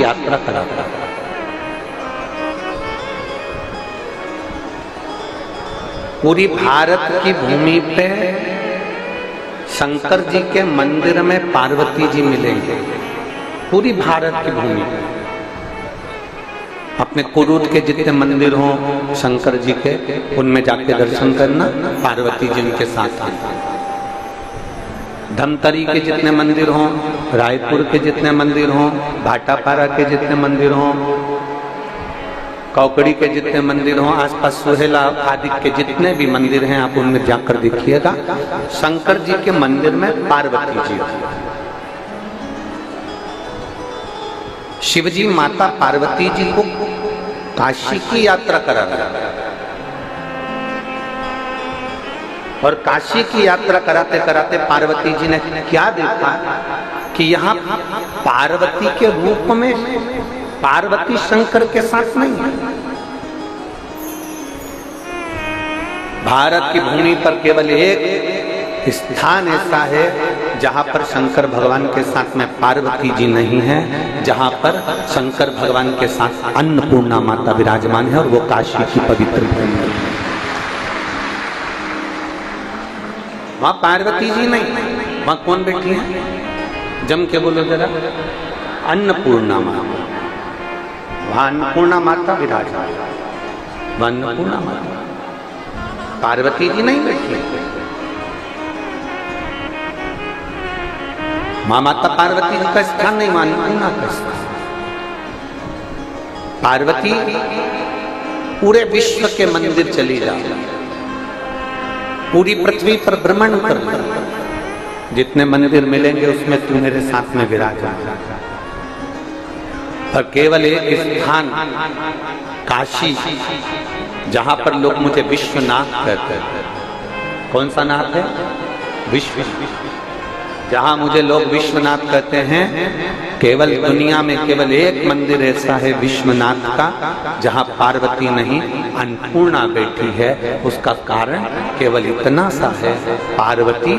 यात्रा कराता है। पूरी भारत की भूमि पे शंकर जी के मंदिर में पार्वती जी मिलेंगे। पूरी भारत की भूमि पे अपने कुरूद के जितने मंदिर हों शंकर जी के, उनमें जाके दर्शन करना, पार्वती जी उनके साथ हैं। धमतरी के जितने मंदिर हों, रायपुर के जितने मंदिर हों, भाटापारा के जितने मंदिर हों, कौकड़ी के जितने मंदिर हों, आसपास सुहेला आदि के जितने भी मंदिर हैं आप उनमें जाकर देखिएगा, शंकर जी के मंदिर में पार्वती जी। शिवजी माता पार्वती जी को काशी की यात्रा करा और काशी की यात्रा कराते कराते पार्वती जी ने क्या देखा कि यहाँ पार्वती के रूप में पार्वती शंकर के साथ नहीं है। भारत की भूमि पर केवल एक स्थान ऐसा है जहां पर शंकर भगवान के साथ में पार्वती जी नहीं है, जहां पर शंकर भगवान के साथ अन्नपूर्णा माता विराजमान है, और वो काशी की पवित्र भूमि है। वहां पार्वती जी नहीं, वहां कौन बैठी है? जम के बोलो जरा। अन्नपूर्णा माता। वहां अन्नपूर्णा माता विराजमान, वहां अन्नपूर्णा माता, पार्वती जी नहीं बैठी। मां माता पार्वती जी का स्थान नहीं, मां अन्नपूर्णा का स्थान। पार्वती पूरे विश्व के मंदिर चली जाए, पूरी पृथ्वी पर भ्रमण कर, जितने मंदिर मिलेंगे उसमें तू मेरे साथ में विराजमान। और केवल एक स्थान काशी, जहां पर लोग मुझे विश्वनाथ कहते हैं। कौन सा नाथ है? विश्व। जहां मुझे लोग विश्वनाथ कहते हैं, केवल दुनिया में केवल एक मंदिर ऐसा है विश्वनाथ का जहां पार्वती नहीं अन्नपूर्णा बैठी है। उसका कारण केवल इतना सा है, पार्वती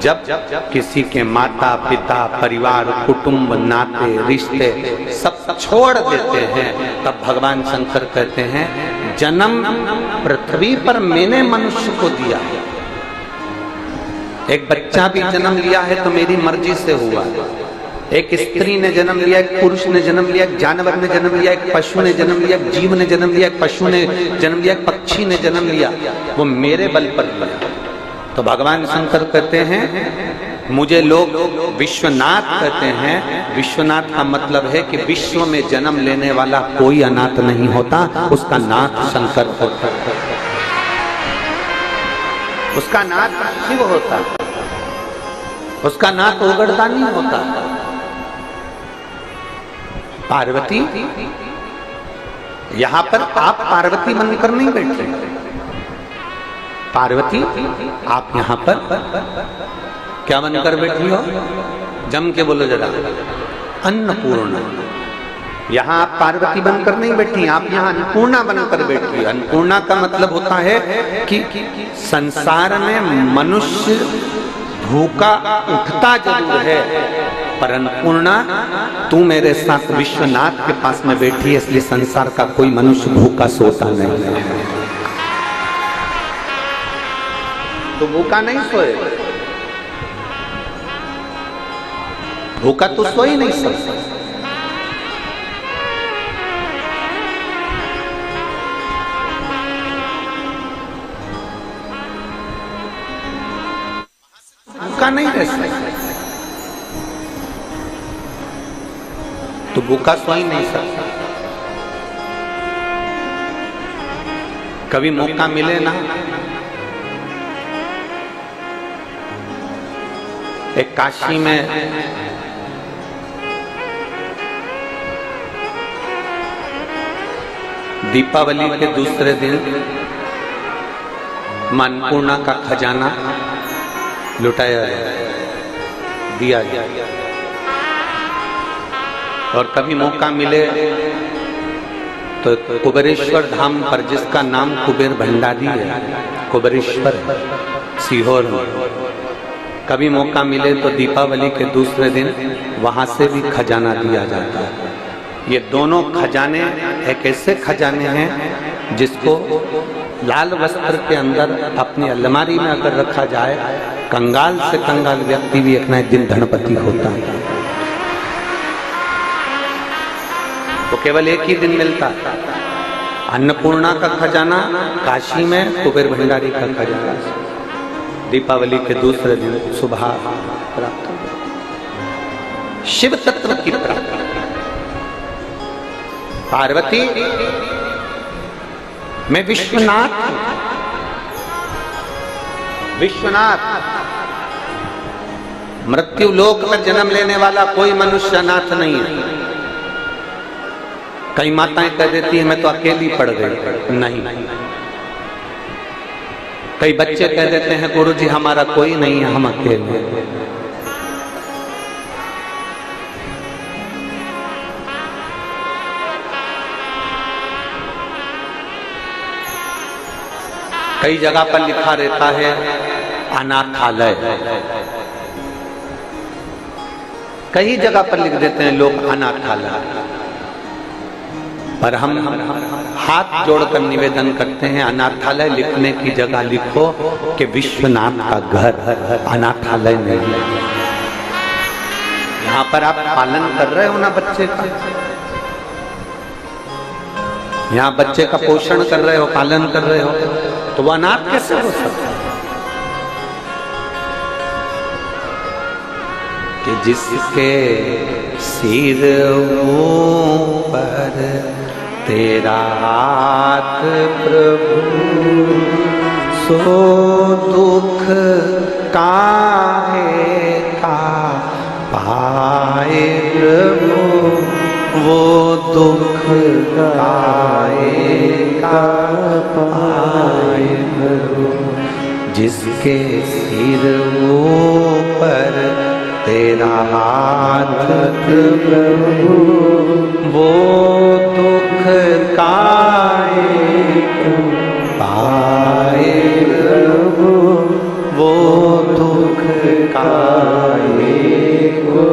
जब किसी के माता पिता परिवार कुटुंब नाते रिश्ते सब छोड़ देते हैं, तब भगवान शंकर कहते हैं जन्म पृथ्वी पर मैंने मनुष्य को दिया। एक बच्चा भी जन्म लिया है तो मेरी मर्जी से हुआ। एक स्त्री ने जन्म लिया, एक पुरुष ने जन्म लिया, एक जानवर ने जन्म लिया, एक पशु ने जन्म लिया, एक जीव ने जन्म लिया, एक पशु ने जन्म लिया, एक पक्षी ने जन्म लिया, वो मेरे बल पर लिया। तो भगवान शंकर कहते हैं मुझे लोग विश्वनाथ कहते हैं। विश्वनाथ का मतलब है कि विश्व में जन्म लेने वाला कोई अनाथ नहीं होता, उसका नाथ शंकर होता है, उसका नाथ शिव होता, उसका नाथ ओगड़दानी होता। पार्वती यहां पर आप पार्वती बनकर नहीं बैठे, पार्वती आप यहां पर क्या बनकर बैठी हो? जम के बोलो जरा। अन्नपूर्णा। यहाँ आप पार्वती बनकर नहीं बैठी, आप यहाँ अन्नपूर्णा बनकर बैठी। अन्नपूर्णा का मतलब होता है कि संसार में मनुष्य भूखा उठता जरूर है, पर अन्नपूर्णा तू मेरे साथ विश्वनाथ के पास में बैठी है, इसलिए संसार का कोई मनुष्य भूखा सोता नहीं है। तो भूखा नहीं सोए, भूखा तो सो ही नहीं सकता। भूखा नहीं रह सकता, तो भूखा सो ही नहीं सकता। कभी मौका मिले ना, एक काशी में दीपावली के दूसरे दिन अन्नपूर्णा का खजाना लुटाया दिया गया। और कभी मौका मिले तो कुबेरेश्वर धाम पर, जिसका नाम कुबेर भंडारी है, कुबेरेश्वर सीहोर में, कभी मौका मिले तो दीपावली के दूसरे दिन वहां से भी खजाना दिया जाता है। ये दोनों खजाने एक ऐसे खजाने हैं जिसको लाल वस्त्र के अंदर अपनी अलमारी में अगर रखा जाए, कंगाल से कंगाल व्यक्ति भी एक न एक दिन धनपति होता है। तो केवल एक ही दिन मिलता है। अन्नपूर्णा का खजाना काशी में, कुबेर भंडारी का खजाना दीपावली के दूसरे दिन सुबह प्राप्त। शिव तत्व की प्राप्ति। पार्वती, मैं विश्वनाथ हूं। विश्वनाथ, मृत्यु लोक में जन्म लेने वाला कोई मनुष्य अनाथ नहीं है। कई माताएं कह देती है मैं तो अकेली पड़ गई। नहीं, कई बच्चे कह देते हैं गुरुजी हमारा कोई नहीं है, हम अकेले। कई जगह पर लिखा रहता है अनाथालय, कई जगह पर लिख देते हैं लोग अनाथालय, पर हम हाथ जोड़कर निवेदन करते हैं अनाथालय लिखने की जगह लिखो कि विश्वनाथ का घर, अनाथालय नहीं। यहाँ पर आप पालन कर रहे हो ना बच्चे का, यहाँ बच्चे का पोषण कर रहे हो, पालन कर रहे हो, तो वह अनाथ कैसे हो सकता है? कि जिसके सिर ऊपर तेरा हाथ प्रभु, सो दुख काहे का पाए प्रभु, वो दुख काहे का पाए प्रभु। जिसके सिर ऊपर तेरा हाथ प्रभु, वो दुख काहे पाए प्रभु, वो दुख काहे को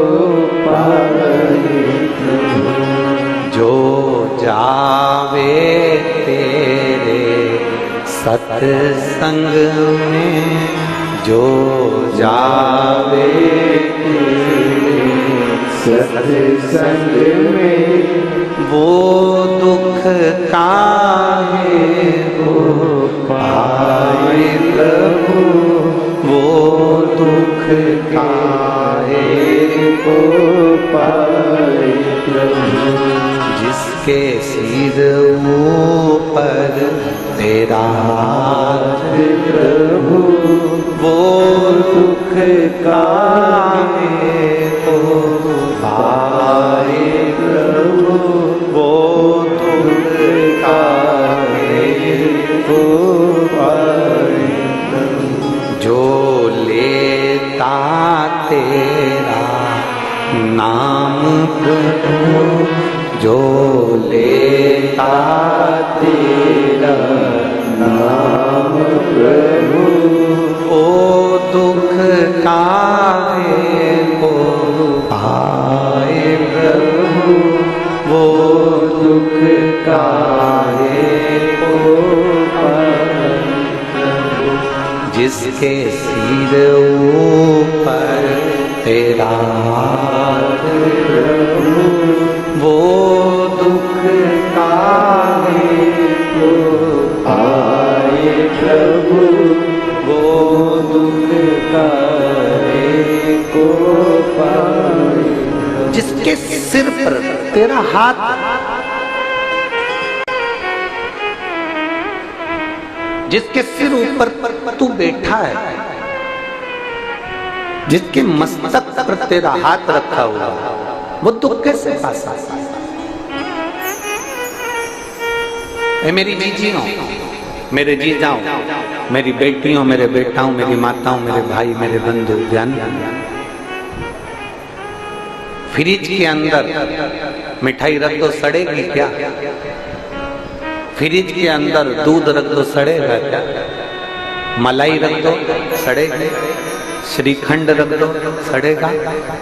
पाए प्रभु। जो जावे तेरे सत्संग में, जो जावे सत्संग में, वो दुख काहे को पाए प्रभु, वो दुख काहे को पाए प्रभु। जिसके सिर ऊपर तेरा हाथ प्रभु, वो दुख काहे को पाए प्रभु, वो दुख काहे को पाए प्रभु। जो लेता तेरा नाम प्रभु, जो लेता तेरा नाम प्रभु, ओ दुख काहे को पाए प्रभु, वो दुख काहे को पाए प्रभु। जिसके सिर ऊपर तेरा हाथ प्रभु, वो दुख काहे को पाए प्रभु, वो दुख काहे को पाए। जिसके सिर पर तेरा हाथ, जिसके सिर ऊपर तू बैठा है, जिसके मस्तक पर तेरा हाथ रखा हुआ, वो दुख कैसे पा सकता है? मेरी जीजियों, मेरे जीजाओं, मेरी बेटियों, मेरे बेटाओं, मेरी माताओं, मेरे भाई, मेरे बंधु, ध्यान। फ्रिज के अंदर मिठाई रख दो, सड़ेगी क्या? फ्रिज के अंदर दूध रख दो, सड़ेगा क्या? मलाई रख दो, सड़ेगा? श्रीखंड रख दो, सड़ेगा?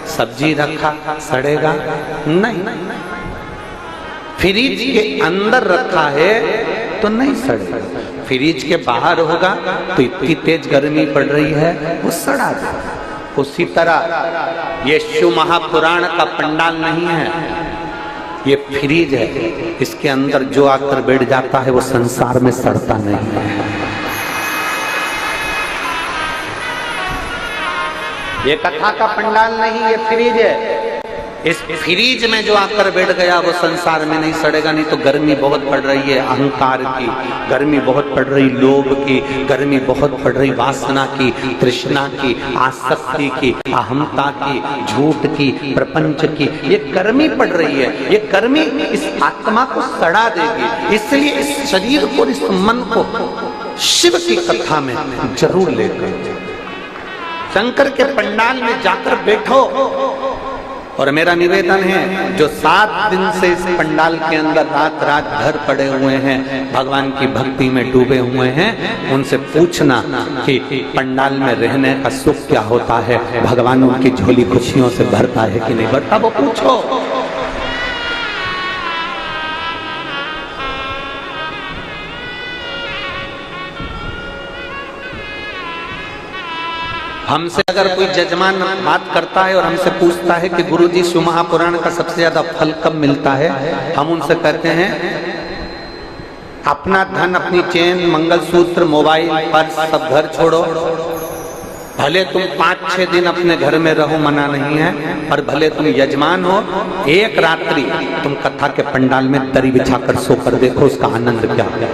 सब्जी रखा, सड़ेगा? नहीं। फ्रिज के अंदर रखा है तो नहीं सड़ेगा, फ्रिज के बाहर होगा तो इतनी तेज गर्मी पड़ रही है वो सड़ा जाएगा। उसी तरह ये शिव महापुराण का पंडाल नहीं है, ये फ्रिज है, इसके अंदर जो आकर बैठ जाता है वो संसार में सड़ता नहीं है। ये कथा का पंडाल नहीं, ये फ्रिज है। इस फ्रिज में जो आकर बैठ गया वो संसार में नहीं सड़ेगा। नहीं तो गर्मी बहुत पड़ रही है अहंकार की, गर्मी बहुत पड़ रही लोभ की, गर्मी बहुत पड़ रही वासना की, तृष्णा की, आसक्ति की, अहंता की, झूठ की, प्रपंच की, ये गर्मी पड़ रही है। ये गर्मी इस आत्मा को सड़ा देगी। इसलिए इस शरीर को, इस मन को शिव की कथा में जरूर लेकर शंकर के पंडाल में जाकर बैठो। और मेरा निवेदन है, जो 7 दिन से इस पंडाल के अंदर रात रात भर पड़े हुए हैं, भगवान की भक्ति में डूबे हुए हैं, उनसे पूछना कि पंडाल में रहने का सुख क्या होता है, भगवान उनकी झोली खुशियों से भरता है कि नहीं भरता, वो पूछो। हमसे अगर कोई जजमान बात करता है और हमसे पूछता है कि गुरुजी शिव महापुराण का सबसे ज्यादा फल कब मिलता है, हम उनसे कहते हैं अपना धन, अपनी चेन, मंगलसूत्र, मोबाइल, पर्स सब घर छोड़ो। भले तुम 5-6 दिन अपने घर में रहो, मना नहीं है, पर भले तुम यजमान हो, एक रात्रि तुम कथा के पंडाल में दरी बिछाकर सोकर देखो, उसका आनंद क्या है,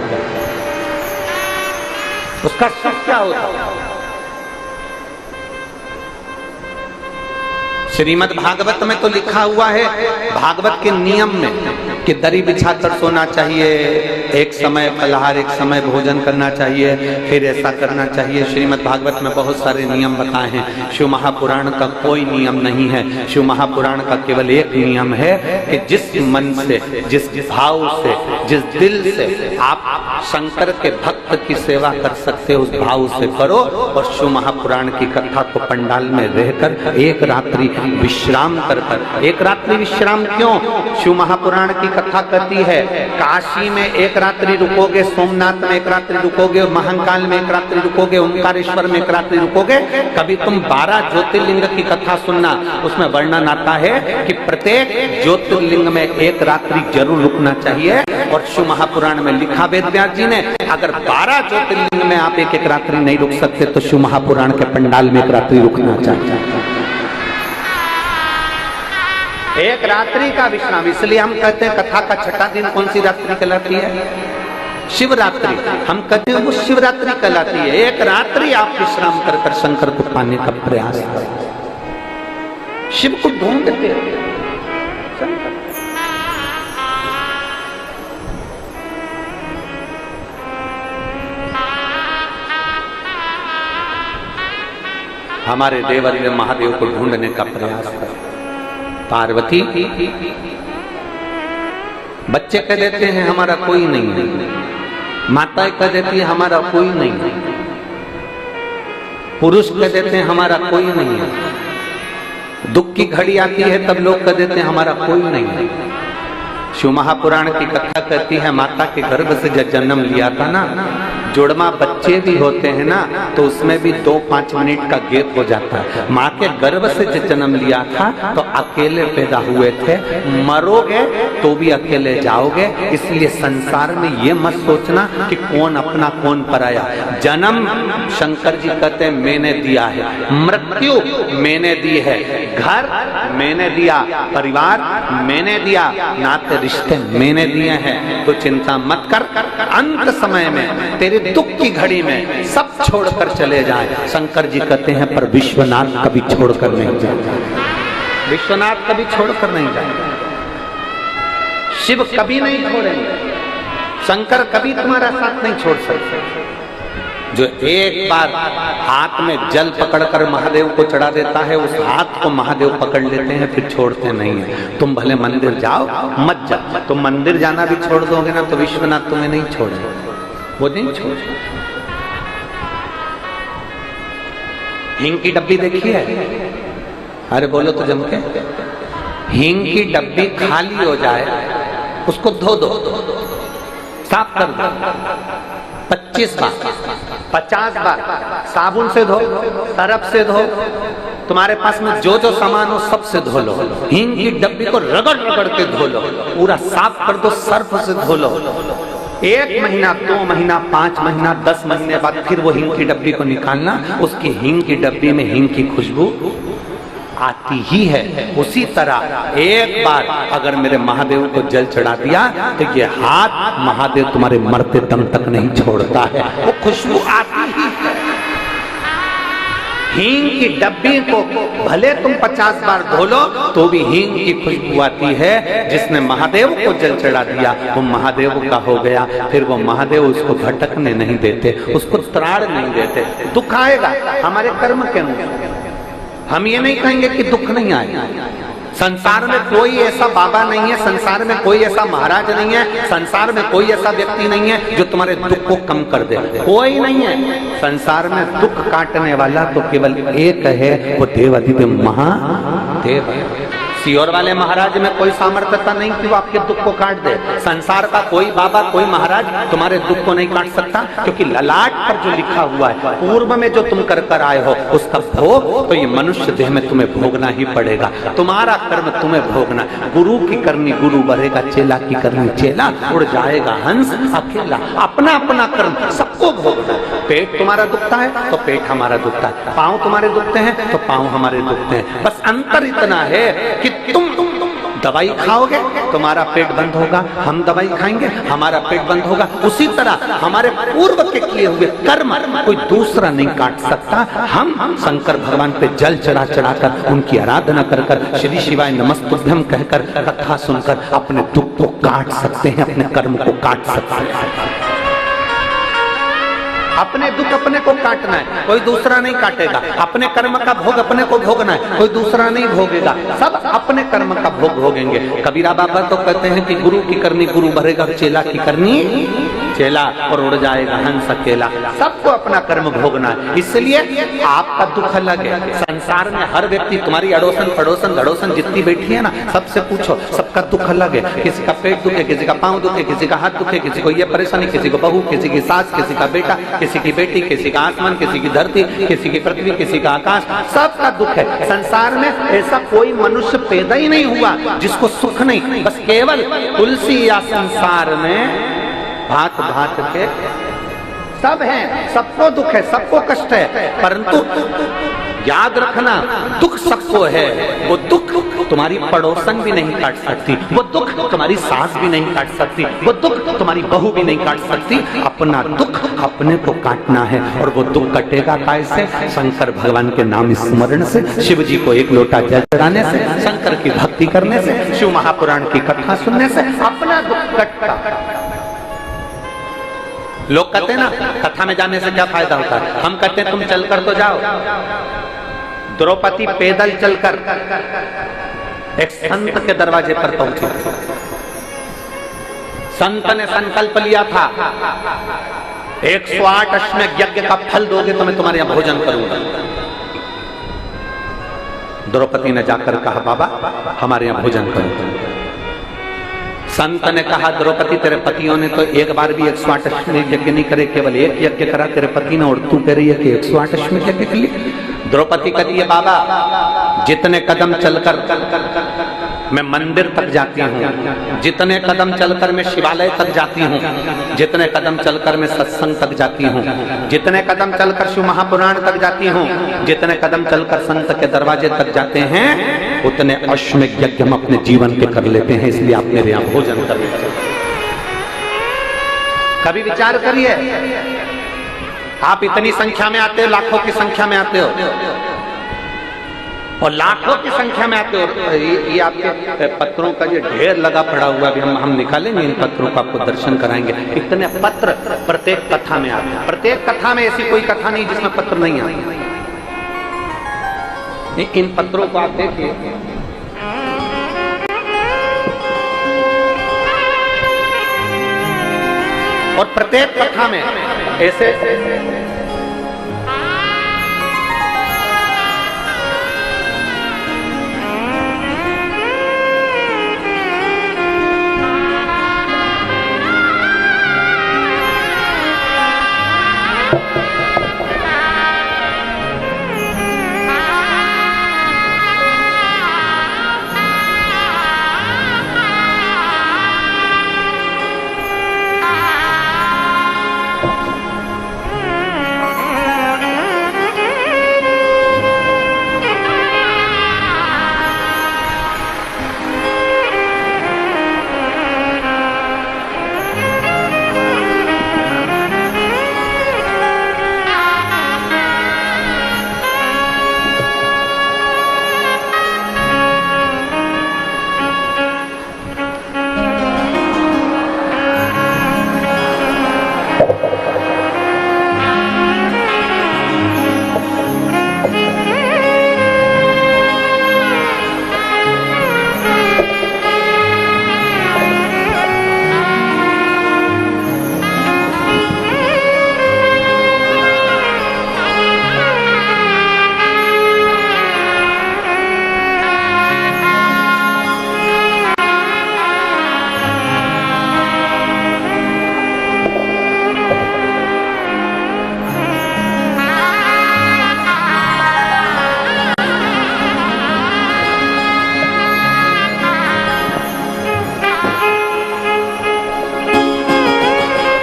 उसका सुख क्या होता है। श्रीमद् भागवत में तो लिखा हुआ है, भागवत के नियम में, कि दरी बिछाकर सोना चाहिए, एक समय फलाहार, एक समय भोजन करना चाहिए, फिर ऐसा करना चाहिए। श्रीमद् भागवत में बहुत सारे नियम बताए हैं। शिव महापुराण का कोई नियम नहीं है। शिव महापुराण का केवल एक नियम है कि जिस मन से, जिस भाव से, जिस दिल से आप शंकर के भक्त की सेवा कर सकते हो, उस भाव से करो। और शिव महापुराण की कथा को पंडाल में रहकर एक रात्रि विश्राम कर, एक रात्रि विश्राम क्यों? शिव महापुराण की कथा कहती है, काशी में एक रात्रि रुकोगे, सोमनाथ में एक रात्रि रुकोगे, महाकाल में एक रात्रि रुकोगे, ओंकारेश्वर में एक रात्रि रुकोगे। कभी तुम 12 ज्योतिर्लिंग की कथा सुनना, उसमें वर्णन आता है कि प्रत्येक ज्योतिर्लिंग में एक रात्रि जरूर रुकना चाहिए। और शिव महापुराण में लिखा वेदव्यास जी ने, अगर 12 ज्योतिर्लिंग में आप एक रात्रि नहीं रुक सकते तो शिव महापुराण के पंडाल में एक रात्रि रुकना चाहिए, एक रात्रि का विश्राम। इसलिए हम कहते हैं कथा का छठा दिन कौन सी रात्रि कहलाती है? शिवरात्रि। हम कहते हैं वो शिवरात्रि कहलाती है। एक रात्रि आप विश्राम कर कर शंकर को पाने का प्रयास करें, शिव को ढूंढते हमारे देवरी महादेव को ढूंढने का प्रयास करें। पार्वती, बच्चे कह देते हैं हमारा कोई नहीं है, माताएं कह देती है हमारा कोई नहीं है, पुरुष कह देते हैं हमारा कोई नहीं है, दुख की घड़ी आती है तब लोग कह देते हैं हमारा कोई नहीं है। शिव महापुराण की कथा कहती है, माता के गर्भ से जब जन्म लिया था ना, जुड़वा बच्चे भी होते हैं ना, तो उसमें भी 2-5 मिनट का गैप हो जाता है। माँ के गर्भ से जब जन्म लिया था तो अकेले पैदा हुए थे, मरोगे तो भी अकेले जाओगे। इसलिए संसार में ये मत सोचना कि कौन अपना कौन पराया। जन्म शंकर जी कहते हैं मैंने दिया है, मृत्यु मैंने दी है, घर मैंने दिया, परिवार मैंने दिया, नाते रिश्ते मैंने दिए हैं। तो चिंता मत कर, अंत समय में तेरे दुख की घड़ी में सब छोड़कर चले जाए। शंकर जी कहते हैं पर विश्वनाथ कभी छोड़कर नहीं जाए, विश्वनाथ कभी छोड़कर नहीं जाए, शिव कभी नहीं छोड़ेंगे, शंकर कभी तुम्हारा साथ नहीं छोड़ सकते। जो एक बार हाथ में जल पकड़कर महादेव को चढ़ा देता है, उस हाथ को महादेव पकड़ लेते हैं, फिर छोड़ते नहीं है। तुम भले मंदिर जाओ मत जाओ, तुम मंदिर जाना भी छोड़ दोगे ना तो विश्वनाथ तुम्हें नहीं छोड़ेगा, वो नहीं छोड़। हींग की डब्बी देखी है? अरे बोलो तो जम के। हींग की डब्बी खाली हो जाए उसको धो दो, साफ कर दो 25 बार, 50 बार साबुन से धो, सरफ से धो, तुम्हारे पास में जो जो सामान हो सब से धो लो। हींग की डब्बी को रगड़ रगड़ के धो लो, पूरा साफ कर दो, सर्फ से धो लो। 1 महीना, 2 महीना, 5 महीना, 10 महीने बाद फिर वो हींग की डब्बी को निकालना, उसकी हींग की डब्बी में हींग की खुशबू आती ही है। उसी तरह एक बार अगर मेरे महादेव को जल चढ़ा दिया तो ये हाथ महादेव तुम्हारे मरते दम तक नहीं छोड़ता है, वो खुशबू आती ही है। हींग की डब्बी को भले तुम 50 बार धो लो तो भी हींग की खुशबू आती है। जिसने महादेव को जल चढ़ा दिया वो महादेव का हो गया। फिर वो महादेव उसको भटकने नहीं देते, उसको त्राड़ नहीं देते। दुख आएगा हमारे कर्म के अनुसार, हम ये नहीं कहेंगे कि दुख नहीं आएगा। संसार में कोई ऐसा बाबा नहीं है, संसार में कोई ऐसा महाराज नहीं है, संसार में कोई ऐसा व्यक्ति नहीं है जो तुम्हारे दुख को कम कर दे, कोई नहीं है। संसार में दुख काटने वाला तो केवल एक है, वो देवाधिदेव महादेव है। सियोर वाले महाराज में कोई सामर्थ्यता नहीं कि वो आपके दुख को काट दे। संसार का कोई बाबा, कोई महाराज तुम्हारे दुख को नहीं काट सकता, क्योंकि ललाट पर जो लिखा हुआ है, पूर्व में जो तुम कर कर आए हो उसका भोग तो ये मनुष्य देह में तुम्हें भोगना ही पड़ेगा। तुम्हारा कर्म तुम्हें भोगना। गुरु की करनी गुरु बढ़ेगा, चेला की करनी चेला उड़ जाएगा हंस अकेला। अपना अपना कर्म सबको भोगना। पेट तुम्हारा दुखता है तो पेट हमारा दुखता है, पाँव तुम्हारे दुखते हैं तो पाँव हमारे दुखते हैं। बस अंतर इतना है कि तुम दवाई खाओगे तुम्हारा पेट बंद होगा, हम दवाई खाएंगे हमारा पेट बंद होगा। उसी तरह हमारे पूर्व के किए हुए कर्म कोई दूसरा नहीं काट सकता। हम शंकर भगवान पे जल चढ़ा चढ़ाकर उनकी आराधना कर कर श्री शिवाय नमस्तुभ्यम कहकर कथा सुनकर अपने दुख को काट सकते हैं, अपने कर्म को काट सकते हैं। अपने दुख अपने को काटना है, कोई दूसरा नहीं काटेगा। अपने कर्म का भोग अपने को भोगना है, कोई दूसरा नहीं भोगेगा। सब अपने कर्म का भोग भोगेंगे। कबीरा बाबा तो कहते हैं कि गुरु की करनी गुरु भरेगा, चेला की करनी चेला और उड़ जाएगा हंस अकेला। सबको अपना कर्म भोगना है, इसलिए आपका दुख अलग है। संसार में हर व्यक्ति, तुम्हारी अड़ोसन पड़ोसन धड़ोसन जितनी बैठी है ना, सबसे पूछो, सबका दुख अलग है। किसी का पेट दुखे, किसी का पाँव दुखे, किसी का हाथ दुखे, किसी को ये परेशानी, किसी को बहू, किसी की सास, किसी का बेटा, किसी की बेटी, किसी का आसमान, किसी की धरती, किसी की पृथ्वी, किसी का आकाश, सबका दुख है। संसार में ऐसा कोई मनुष्य पैदा ही नहीं हुआ जिसको सुख नहीं। बस केवल तुलसी या संसार में भांत भांत के सब हैं, सबको दुख है, सबको कष्ट है। परंतु याद रखना, दुख सबको है। वो दुख तुम्हारी पड़ोसन भी नहीं काट सकती, वो दुख तुम्हारी सास भी नहीं काट सकती, वो दुख तुम्हारी बहू भी नहीं काट सकती। अपना दुख अपने को काटना है। और वो दुख कटेगा कैसे? शंकर भगवान के नाम स्मरण से, शिव जी को एक लोटा जल चढ़ाने से, शंकर की भक्ति करने से, शिव महापुराण की कथा सुनने से अपना दुख कटता। लोग कहते हैं ना, कथा में जाने से क्या फायदा होता है? हम कहते हैं तुम चलकर तो जाओ। द्रौपदी पैदल चलकर एक संत के दरवाजे पर पहुंची। संत ने संकल्प लिया था, 108 अश्वमेध यज्ञ का फल दोगे तो मैं तुम्हारे यहां भोजन करूंगा। द्रौपदी ने जाकर कहा, बाबा हमारे यहां भोजन करो। संत ने कहा, द्रौपदी तेरे पतियों ने तो एक बार भी 108 अश्वमेध यज्ञ नहीं करे, केवल एक यज्ञ करा तेरे पति ने, और तू कह रही है कि 108 अश्वमेध यज्ञ के लिए। द्रौपदी कहती है, बाबा जितने कदम चलकर मैं मंदिर तक जाती हूँ, जितने कदम चलकर मैं शिवालय तक जाती हूँ, जितने कदम चलकर मैं सत्संग तक जाती हूँ, जितने कदम चलकर शिव महापुराण तक जाती हूँ, जितने कदम चलकर संत के दरवाजे तक जाते हैं, उतने अश्वमेध यज्ञ हम अपने जीवन पे कर लेते हैं। इसलिए आप मेरे यहाँ भोजन कर लेते हैं। कभी विचार करिए, आप इतनी संख्या में आते हो, लाखों की संख्या में आते हो, और लाखों की संख्या में आते हो। ये आपके पत्रों का जो ढेर लगा पड़ा हुआ, भी हम निकालेंगे इन पत्रों को, आपको दर्शन कराएंगे। इतने पत्र प्रत्येक कथा में आते हैं। प्रत्येक कथा में ऐसी कोई कथा नहीं जिसमें पत्र नहीं आते। इन पत्रों को आप देखिए, और प्रत्येक कथा में ऐसे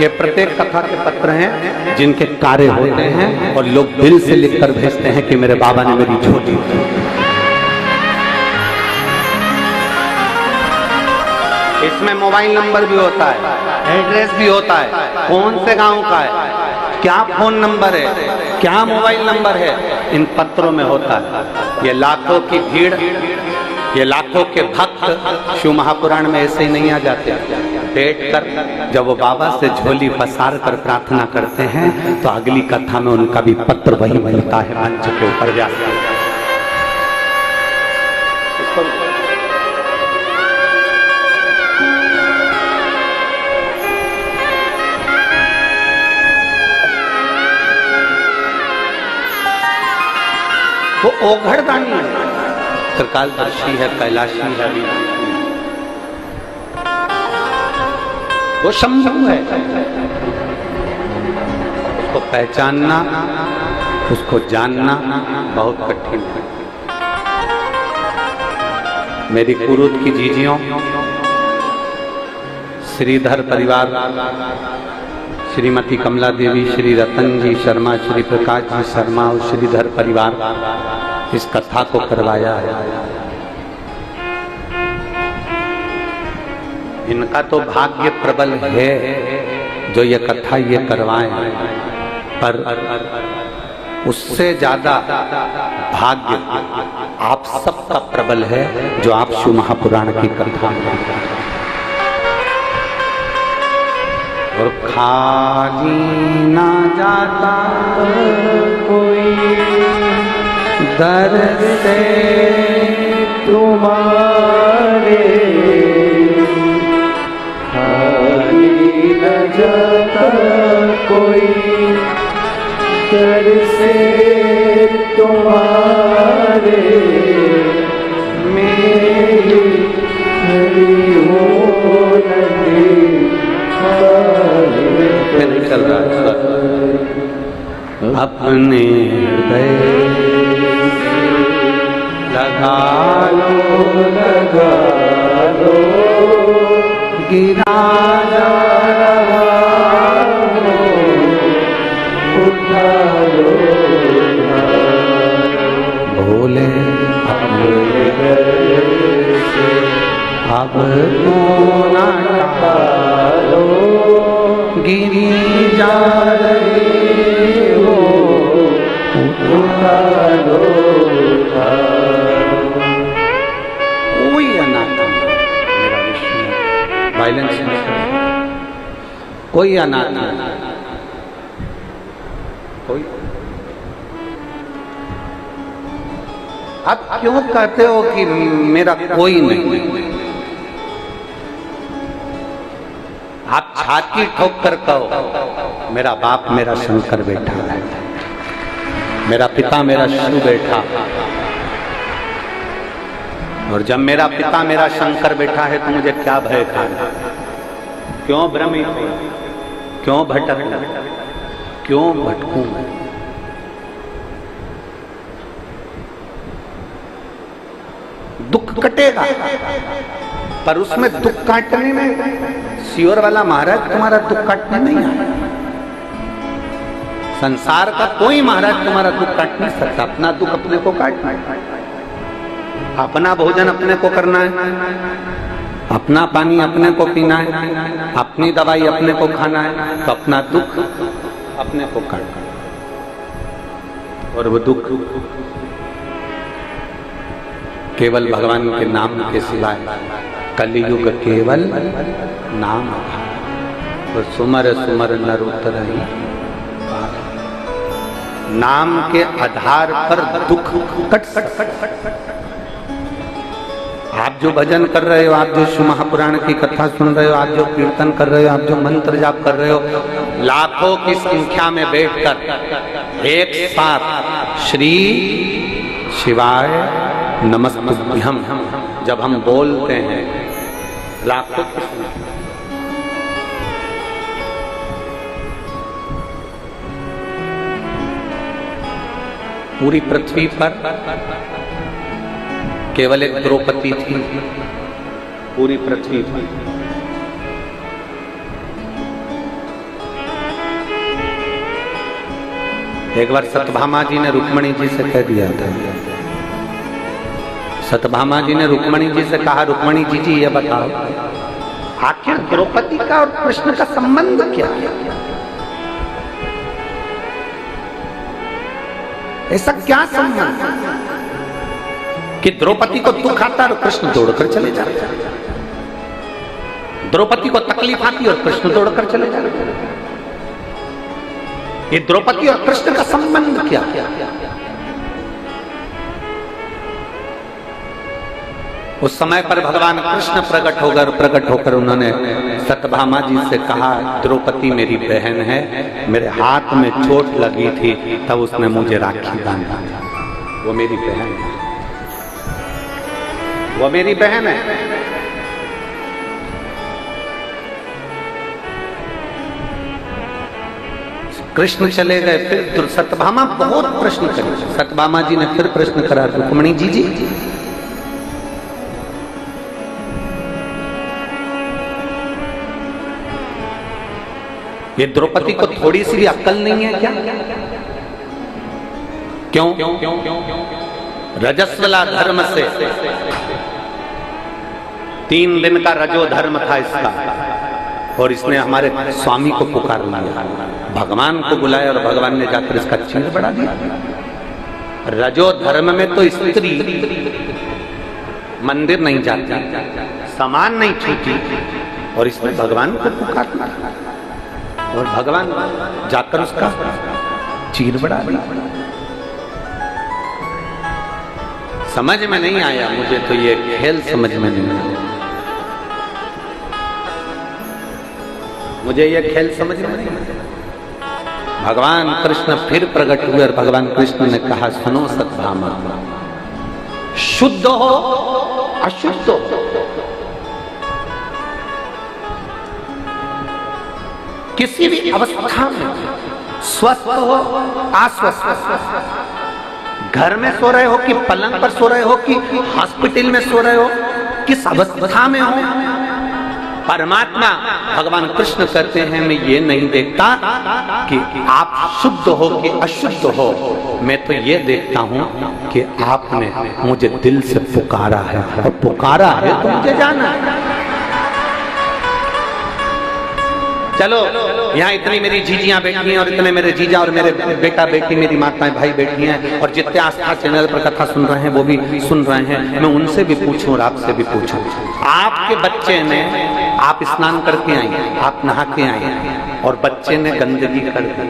ये प्रत्येक कथा के पत्र हैं जिनके कार्य होते हैं और लोग दिल से लिखकर भेजते हैं कि मेरे बाबा ने मेरी झोली। इसमें मोबाइल नंबर भी होता है, एड्रेस भी होता है, कौन से गांव का है, क्या फोन नंबर है, क्या मोबाइल नंबर है, इन पत्रों में होता है। ये लाखों की भीड़, ये लाखों के भक्त शिव महापुराण में ऐसे ही नहीं आ जाते। बैठ कर जब वो बाबा से झोली पसार कर प्रार्थना करते हैं तो अगली कथा में उनका भी पत्र वही मिलता है मंच के ऊपर जाकर। वो ओघड़दानी है, त्रिकालदर्शी है, कैलाशी है, वो शंभु है। उसको पहचानना, उसको जानना बहुत कठिन है। मेरी कुरुद की जीजियों, श्रीधर परिवार, श्रीमती कमला देवी, श्री रतन जी शर्मा, श्री प्रकाश जी शर्मा और श्रीधर परिवार इस कथा को करवाया है। इनका तो भाग्य प्रबल है जो ये कथा ये करवाएं, पर उससे ज्यादा भाग्य आप सबका प्रबल है जो आप शिव महापुराण की कथा और खाली ना जाता कोई दर से तुम्हारे, खाली न जाता कोई दर से तुम्हारे, मेरी हरी हो नहीं चल रहा है। अपने हृदय लगा लो गिरा जा रहा हो, उठा लो भोले अपने से, अब तो ना टालो गिरी जा रही हो, उठा लो। कोई अनाथ मेरा विष्णु वायलेंस कोई अनाथ कोई। आप क्यों कहते हो कि मेरा कोई नहीं? आप छाती ठोक कर कहो मेरा बाप मेरा शंकर बैठा है, मेरा पिता मेरा शिव बैठा। और जब मेरा पिता मेरा शंकर बैठा है तो मुझे क्या भय खाना? क्यों भ्रमित, क्यों भटक, क्यों भटकूं? दुख कटेगा, पर उसमें दुख काटने में सियोर वाला महाराज तुम्हारा दुख काटने नहीं आया। संसार का कोई महाराज तुम्हारा दुख काट नहीं सकता। अपना दुख अपने को काटना है, अपना भोजन अपने को करना है, अपना पानी अपने को पीना है, अपनी दवाई अपने को खाना है, तो अपना दुख अपने को काटना है। और वो दुख केवल भगवान के नाम के सिवाय, कलियुग केवल नाम और सुमर सुमर नर उतरहि। नाम के आधार पर दुख कट सकता। आप जो भजन कर रहे हो, आप जो शिव महापुराण की कथा सुन रहे हो, आप जो कीर्तन कर रहे हो, आप जो मंत्र जाप कर रहे हो, लाखों की संख्या में बैठकर एक साथ श्री शिवाय नमस्तुभ्यम जब हम बोलते हैं, लाखों पूरी पृथ्वी पर केवल एक द्रौपदी थी, पूरी पृथ्वी पर एक बार सत्यभामा जी ने रुक्मणी जी से कह दिया था, सत्यभामा जी ने रुक्मणी जी से कहा, रुक्मणी जी जी ये बताओ आखिर द्रौपदी का और कृष्ण का संबंध क्या है? ऐसा क्या संबंध कि द्रौपदी को दुख आता और कृष्ण दौड़कर चले जाते, द्रौपदी को तकलीफ आती और कृष्ण दौड़कर चले जाते? ये द्रौपदी और कृष्ण का संबंध क्या? उस समय पर भगवान कृष्ण प्रकट होकर उन्होंने सत्यभामा जी से कहा, द्रौपदी मेरी बहन है, मेरे हाथ में चोट लगी थी तब उसने मुझे राखी बांधा, वो मेरी बहन है, वो मेरी बहन है। कृष्ण चले गए, फिर सत्यभामा बहुत प्रश्न करे, सत्यभामा जी ने फिर प्रश्न करा, रुक्मणी जी जी ये द्रौपदी को थोड़ी सी भी अक्ल नहीं है क्या? क्यों? रजस्वला धर्म से 3 दिन का रजो धर्म था इसका, और इसने हमारे स्वामी को पुकार लिया, भगवान को बुलाया और भगवान ने जाकर इसका चिन्ह बढ़ा दिया। रजो धर्म में तो स्त्री मंदिर नहीं जाती, सामान नहीं छूती, और इसने भगवान को पुकार लिया और भगवान जाकर उसका चीर बढ़ा दिया। समझ में नहीं आया मुझे तो, ये खेल समझ में नहीं आया मुझे, ये खेल समझ में नहीं आया। भगवान कृष्ण फिर प्रकट हुए और भगवान कृष्ण ने कहा, सुनो सत्यभामा, शुद्ध हो अशुद्ध हो, किसी भी अवस्था में, स्वस्थ हो अस्वस्थ, घर में सो रहे हो कि पलंग पर सो रहे हो कि हॉस्पिटल में सो रहे हो, किस अवस्था में हो, परमात्मा भगवान कृष्ण कहते हैं, मैं ये नहीं देखता कि आप शुद्ध हो कि अशुद्ध हो, मैं तो ये देखता हूं कि आपने मुझे दिल से पुकारा है, और पुकारा है तो मुझे जाना है। चलो यहाँ इतनी मेरी जीजियां बैठी हैं और इतने मेरे जीजा और मेरे बेटा बेटी, मेरी माताएं भाई बैठी हैं, और जितने आस्था चैनल पर कथा सुन रहे हैं वो भी सुन रहे हैं, मैं उनसे भी पूछूं और आपसे भी पूछूं, आपके बच्चे ने, आप स्नान करके आई, आप नहा के आई, और बच्चे ने गंदगी कर दी,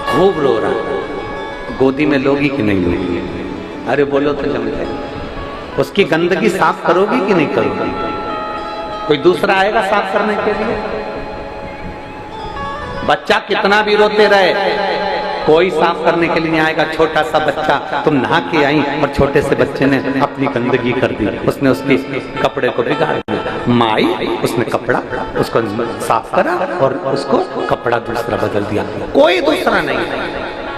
खूब रो रहा, गोदी में लोगी कि नहीं लोगी? अरे बोलो तो जम जाए, उसकी गंदगी साफ करोगी कि नहीं करोगी? कोई दूसरा आएगा साफ करने के लिए? बच्चा कितना भी रोते रहे, कोई साफ करने के लिए नहीं आएगा। छोटा सा बच्चा, तुम नहा के आई और छोटे से बच्चे ने अपनी गंदगी कर दी, उसने उसके कपड़े को बिगाड़ दिया। माई उसने कपड़ा उसको साफ करा और उसको कपड़ा दूसरा बदल दिया। कोई दूसरा नहीं,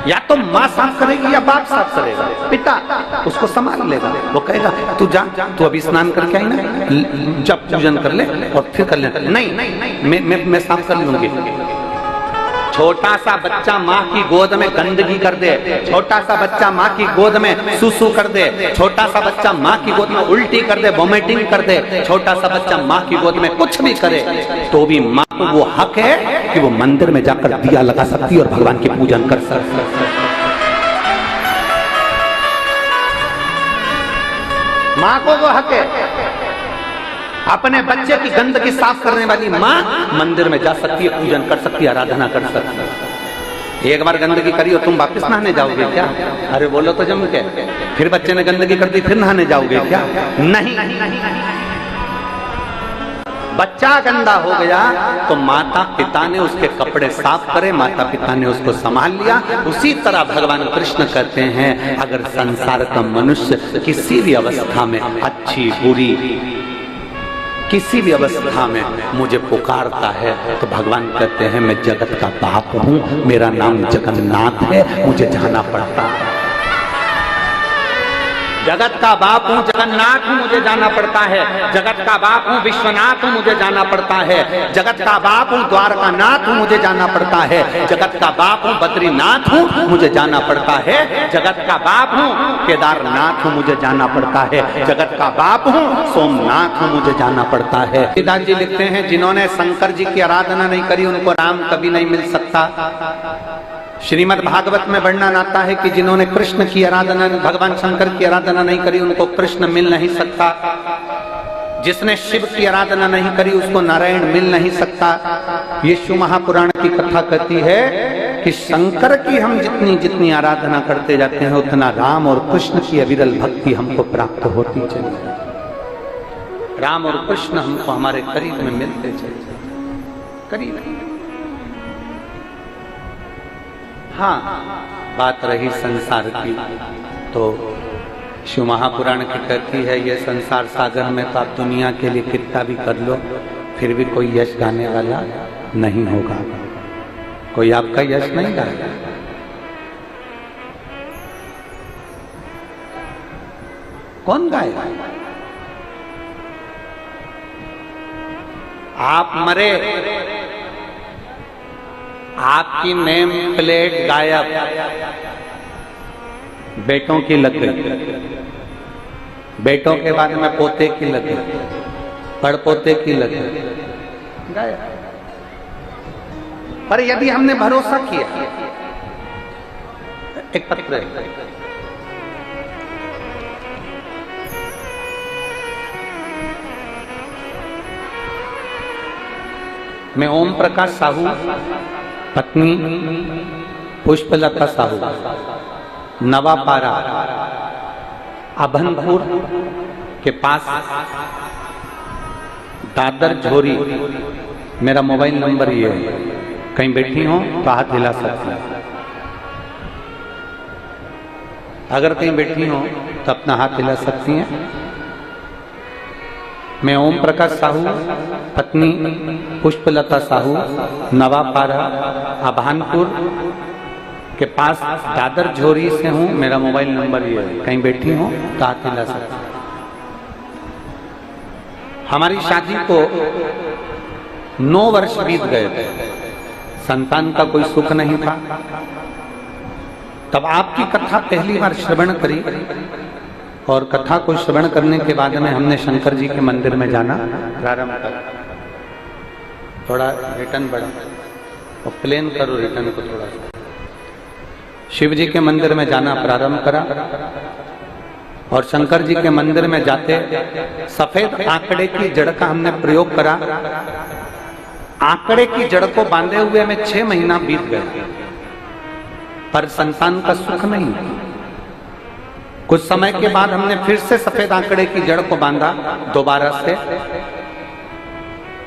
या तो माँ साफ करेगी या बाप साफ करेगा, पिता उसको संभाल लेगा। वो कहेगा तू जा, तू अभी स्नान करके आई ना, जब पूजन कर ले और फिर कर ले। नहीं, मैं साफ कर लूंगी। छोटा सा बच्चा माँ की गोद में गंदगी कर दे, छोटा सा बच्चा माँ की गोद में सुसु कर दे, छोटा सा बच्चा माँ की गोद में उल्टी कर दे, वोमिटिंग कर दे, छोटा सा बच्चा माँ की गोद में कुछ भी करे, तो भी माँ को वो हक है कि वो मंदिर में जाकर दिया लगा सकती है और भगवान की पूजन कर सकती है। माँ को वो हक है। अपने बच्चे की गंदगी साफ करने वाली माँ मंदिर में जा सकती है, पूजन कर सकती है, आराधना कर सकती है। एक बार गंदगी करी और तुम वापस नहाने जाओगे क्या? अरे बोलो तो जम के। फिर बच्चे ने गंदगी कर दी, फिर नहाने जाओगे क्या? नहीं। बच्चा गंदा हो गया तो माता पिता ने उसके कपड़े साफ करे, माता पिता ने उसको संभाल लिया। उसी तरह भगवान कृष्ण कहते हैं, अगर संसार का मनुष्य किसी भी अवस्था में, अच्छी बुरी किसी भी अवस्था में मुझे पुकारता है, तो भगवान कहते हैं मैं जगत का बाप हूं, मेरा नाम जगन्नाथ है, मुझे जाना पड़ता है। जगत का बाप हूँ जगन्नाथ हूँ मुझे जाना पड़ता है, जगत का बाप हूँ विश्वनाथ हूँ मुझे जाना पड़ता है, जगत का बाप हूँ द्वारकानाथ हूँ मुझे जाना पड़ता है, जगत का बाप हूँ बद्रीनाथ हूँ मुझे जाना पड़ता है, जगत का बाप हूँ केदारनाथ हूँ मुझे जाना पड़ता है, जगत का बाप हूँ सोमनाथ हूँ मुझे जाना पड़ता है। तुलसीदास जी लिखते हैं जिन्होंने शंकर जी की आराधना नहीं करी उनको राम कभी नहीं मिल सकता। श्रीमद् भागवत में वर्णन आता है कि जिन्होंने कृष्ण की आराधना, भगवान शंकर की आराधना नहीं करी उनको कृष्ण मिल नहीं सकता। जिसने शिव की आराधना नहीं करी उसको नारायण मिल नहीं सकता। ये शिव महापुराण की कथा कहती है कि शंकर की हम जितनी जितनी आराधना करते जाते हैं उतना राम और कृष्ण की अविरल भक्ति हमको प्राप्त होती चली जाती। राम और कृष्ण हमको हमारे करीब में मिलते चले जाते करीब। हाँ, बात रही संसार की तो शिव महापुराण की कहती है ये संसार सागर में तो आप दुनिया के लिए कितना भी कर लो फिर भी कोई यश गाने वाला नहीं होगा, कोई आपका यश नहीं गाएगा। कौन गाएगा? आप मरे, आपकी नेम प्लेट गायब, बेटों की लग गई, बेटों के बाद में पोते की लग गई, पड़पोते की लग गई, गायब। पर यदि हमने भरोसा किया, एक पत्र है, मैं ओम प्रकाश साहू, पत्नी पुष्पलता साहू, नवापारा अभनपुर के पास दादर झोरी, मेरा मोबाइल नंबर ये है, कहीं बैठी हो तो हाथ हिला सकती हैं। अगर कहीं बैठी हो तो अपना हाथ हिला सकती हैं। मैं ओम प्रकाश साहू, पत्नी पुष्पलता साहू, नवापारा अभानपुर के पास दादर झोरी से हूँ। मेरा मोबाइल नंबर ये है, कहीं बैठी हो तो हाथ हिला सकती हैं। हमारी शादी को 9 वर्ष बीत गए थे, संतान का कोई सुख नहीं था। तब आपकी कथा पहली बार श्रवण करी और कथा को श्रवण करने के बाद में हमने शंकर जी के मंदिर में जाना प्रारंभ करा। थोड़ा रिटर्न बढ़ा और प्लेन करो रिटर्न को थोड़ा सा। शिव जी के मंदिर में जाना प्रारंभ करा और शंकर जी के मंदिर में जाते सफेद आंकड़े की जड़ का हमने प्रयोग करा। आंकड़े की जड़ को बांधे हुए में 6 महीना बीत गए, पर संतान का सुख नहीं। कुछ समय के बाद हमने फिर से सफेद आंकड़े की जड़ को बांधा, दोबारा से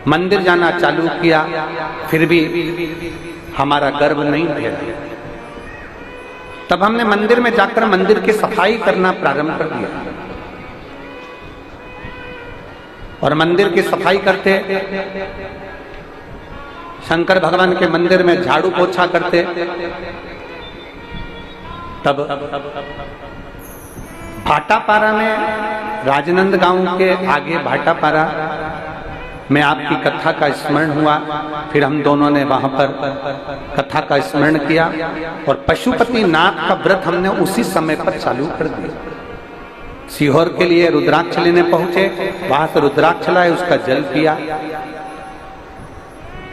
मंदिर जाना चालू किया, फिर भी हमारा गर्भ नहीं भरा। तब हमने मंदिर में जाकर मंदिर की सफाई करना प्रारंभ कर दिया और मंदिर की सफाई करते, शंकर भगवान के मंदिर में झाड़ू पोछा करते। तब भाटापारा में, राजनंद गांव के आगे भाटापारा में आपकी कथा का स्मरण हुआ। फिर हम दोनों ने वहां पर कथा का स्मरण किया और पशुपति नाथ का व्रत हमने उसी समय पर चालू कर दिया। सीहोर के लिए रुद्राक्ष लेने पहुंचे, वहां से रुद्राक्ष लाए, उसका जल पिया।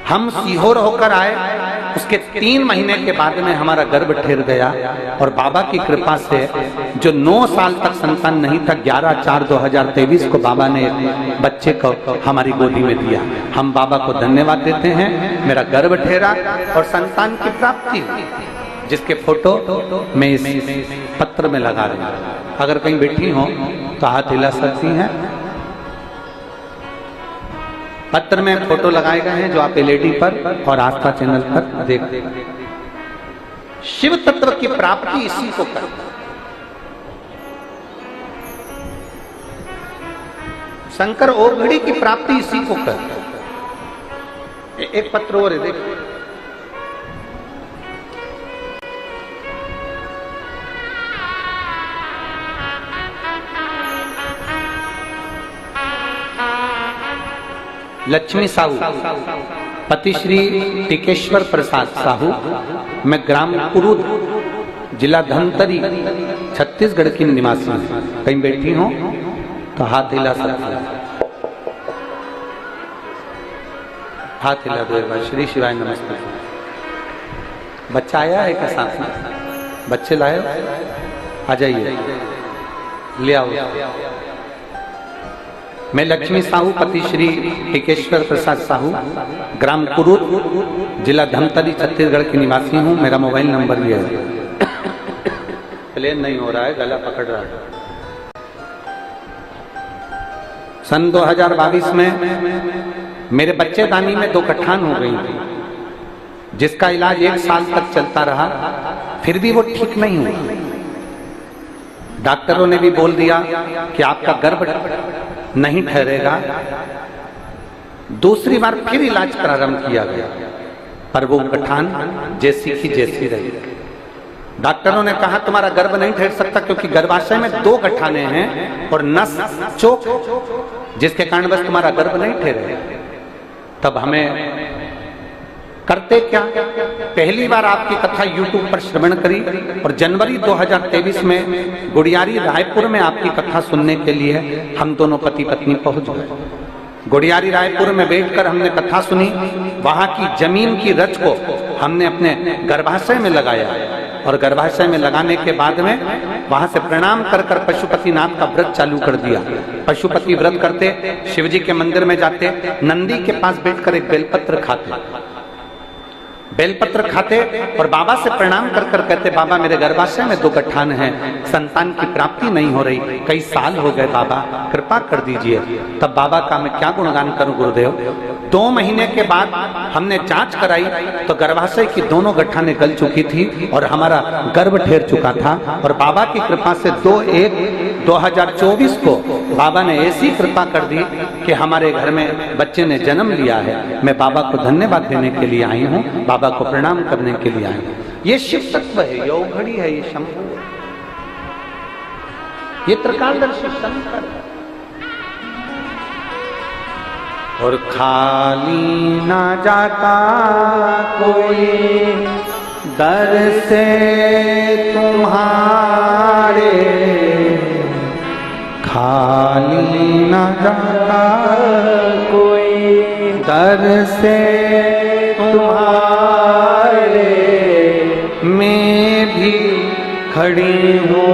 हम सीहोर होकर आए, उसके 3 महीने के बाद में हमारा गर्भ ठहर गया और बाबा की कृपा से जो 9 साल तक संतान नहीं था, 11/4/2023 को बाबा ने बच्चे को हमारी गोदी में दिया। हम बाबा को धन्यवाद देते हैं। मेरा गर्भ ठहरा और संतान की प्राप्ति हुई, जिसके फोटो मैं इस पत्र में लगा रही हूं। अगर कहीं बैठी हो तो हाथ हिला सकती हैं। पत्र में फोटो लगाए गए हैं जो आप एलईडी पर और आस्था चैनल पर देख। शिव तत्व की प्राप्ति इसी को कर, शंकर ओघड़ी की प्राप्ति इसी को कर। एक पत्र और है, देखो। लक्ष्मी साहू, पति श्री टिकेश्वर प्रसाद साहू, मैं ग्राम कुरूद, जिला धमतरी, छत्तीसगढ़ की निवासी हूँ। कहीं बैठी हो तो हाथ हिला सकते, हाथ हिला दो एक बार। श्री शिवाय नमस्ते। बच्चा आया है क्या साथ में? बच्चे लाए? आ जाइए, ले आओ। मैं लक्ष्मी साहू, पति श्री टिकेश्वर प्रसाद साहू, ग्राम कुरूद, जिला धमतरी, छत्तीसगढ़ की निवासी हूँ। मेरा मोबाइल नंबर भी है। प्लेन नहीं हो रहा है, गला पकड़ रहा है। सन 2022 में मेरे बच्चेदानी में 2 गठान हो गई थी, जिसका इलाज 1 साल तक चलता रहा, फिर भी वो ठीक नहीं हुआ। डॉक्टरों ने भी बोल दिया कि आपका गर्भ नहीं ठहरेगा। दूसरी बार फिर इलाज प्रारंभ किया गया, पर वो गठान जैसी की जैसी रही। डॉक्टरों ने कहा तुम्हारा गर्भ नहीं ठहर सकता, क्योंकि गर्भाशय में 2 गठाने हैं और नस चोक, जिसके कारण बस तुम्हारा गर्भ नहीं ठहरेगा। तब हमें करते क्या, पहली बार आपकी कथा YouTube पर श्रवण करी और जनवरी 2023 में गुड़ियारी रायपुर में आपकी कथा सुनने के लिए हम दोनों पति पत्नी पहुंच गए। गुड़ियारी रायपुर में बैठकर हमने कथा सुनी। वहां की जमीन की रच को हमने अपने गर्भाशय में लगाया और गर्भाशय में लगाने के बाद में वहां से प्रणाम कर कर पशुपतिनाथ का व्रत चालू कर दिया। पशुपति व्रत करते, शिवजी के मंदिर में जाते, नंदी के पास बैठकर एक बेलपत्र खाते, बेलपत्र खाते और बाबा से प्रणाम कर कर कहते, बाबा मेरे गर्भाशय में 2 गठान हैं, संतान की प्राप्ति नहीं हो रही, कई साल हो गए, बाबा कृपा कर दीजिए। तब बाबा का मैं क्या गुणगान करूं गुरुदेव। 2 महीने के बाद हमने जांच कराई तो गर्भाशय की दोनों गठाने गल चुकी थी और हमारा गर्भ ठहर चुका था। और बाबा की कृपा से 2/1/2024 को बाबा ने ऐसी कृपा कर दी कि हमारे घर में बच्चे ने जन्म लिया है। मैं बाबा को धन्यवाद देने के लिए आई हूँ, बाबा को प्रणाम करने के लिए आए। ये शिव तत्व है, ये औघड़ी है, ये शंभु है, ये त्रिकालदर्शी शंकर है। और खाली ना जाता कोई दर से तुम्हारे, खाली ना जाता कोई दर से तुम्हारे, मैं भी खड़ी हूँ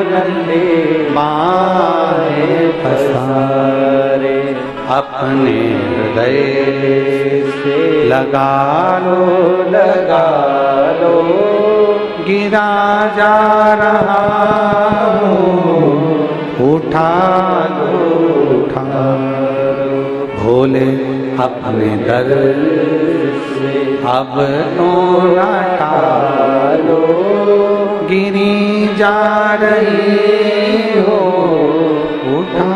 नन्हे बाहें पसारे, अपने हृदय से लगा लो, गिरा जा रहा हूँ, उठा लो, भोले अपने दर से अब तो टालो, गिरी जा रही हो, उठा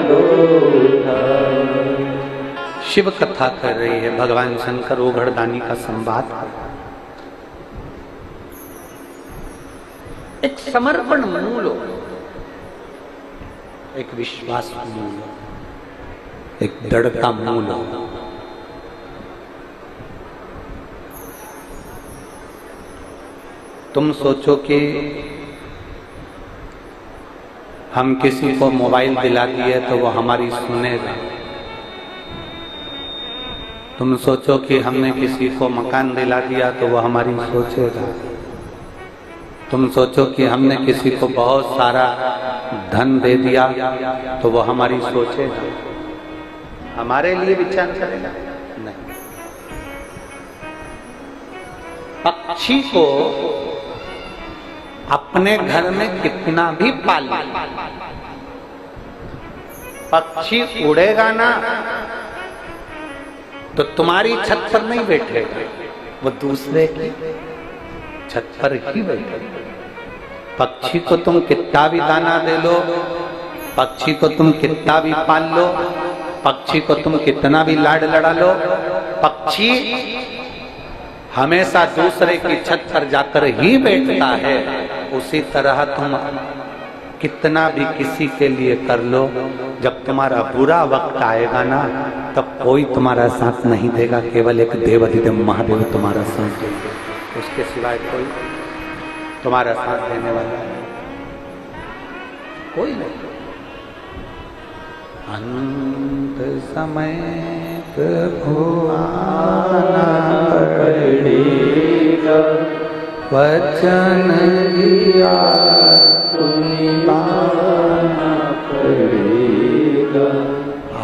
लो। शिव कथा कर रही है भगवान शंकर ओघड़दानी का संवाद। एक समर्पण मूल, एक विश्वास मूल, एक दृढ़ता मूल। तुम सोचो कि हम किसी को मोबाइल दिला दिए तो वो हमारी सुनेगा। तुम सोचो कि हमने किसी को मकान दिला दिया तो वो हमारी सोचेगा। तुम सोचो कि हमने किसी को बहुत सारा धन दे दिया तो वो हमारी सोचेगा, हमारे लिए विचार करेगा? नहीं। पक्षी को अपने घर में कितना भी पाल, पक्षी उड़ेगा ना तो तुम्हारी छत पर नहीं बैठेगा, वो दूसरे की छत पर ही बैठेगा। पक्षी को तुम कितना भी दाना दे लो, पक्षी को तुम कितना भी पाल लो, पक्षी को तुम कितना भी लाड लड़ा लो, पक्षी हमेशा दूसरे की छत पर जाकर ही बैठता है। उसी तरह तुम कितना भी किसी के लिए कर लो, जब तुम्हारा बुरा वक्त आएगा ना तब कोई तुम्हारा साथ नहीं देगा, केवल एक देवाधिदेव महादेव तुम्हारा साथ देंगे, उसके सिवाय कोई तुम्हारा साथ देने वाला कोई नहीं। अंत समय प्रभु आना पड़ेगा, वचन दिया निभाना पड़ेगा।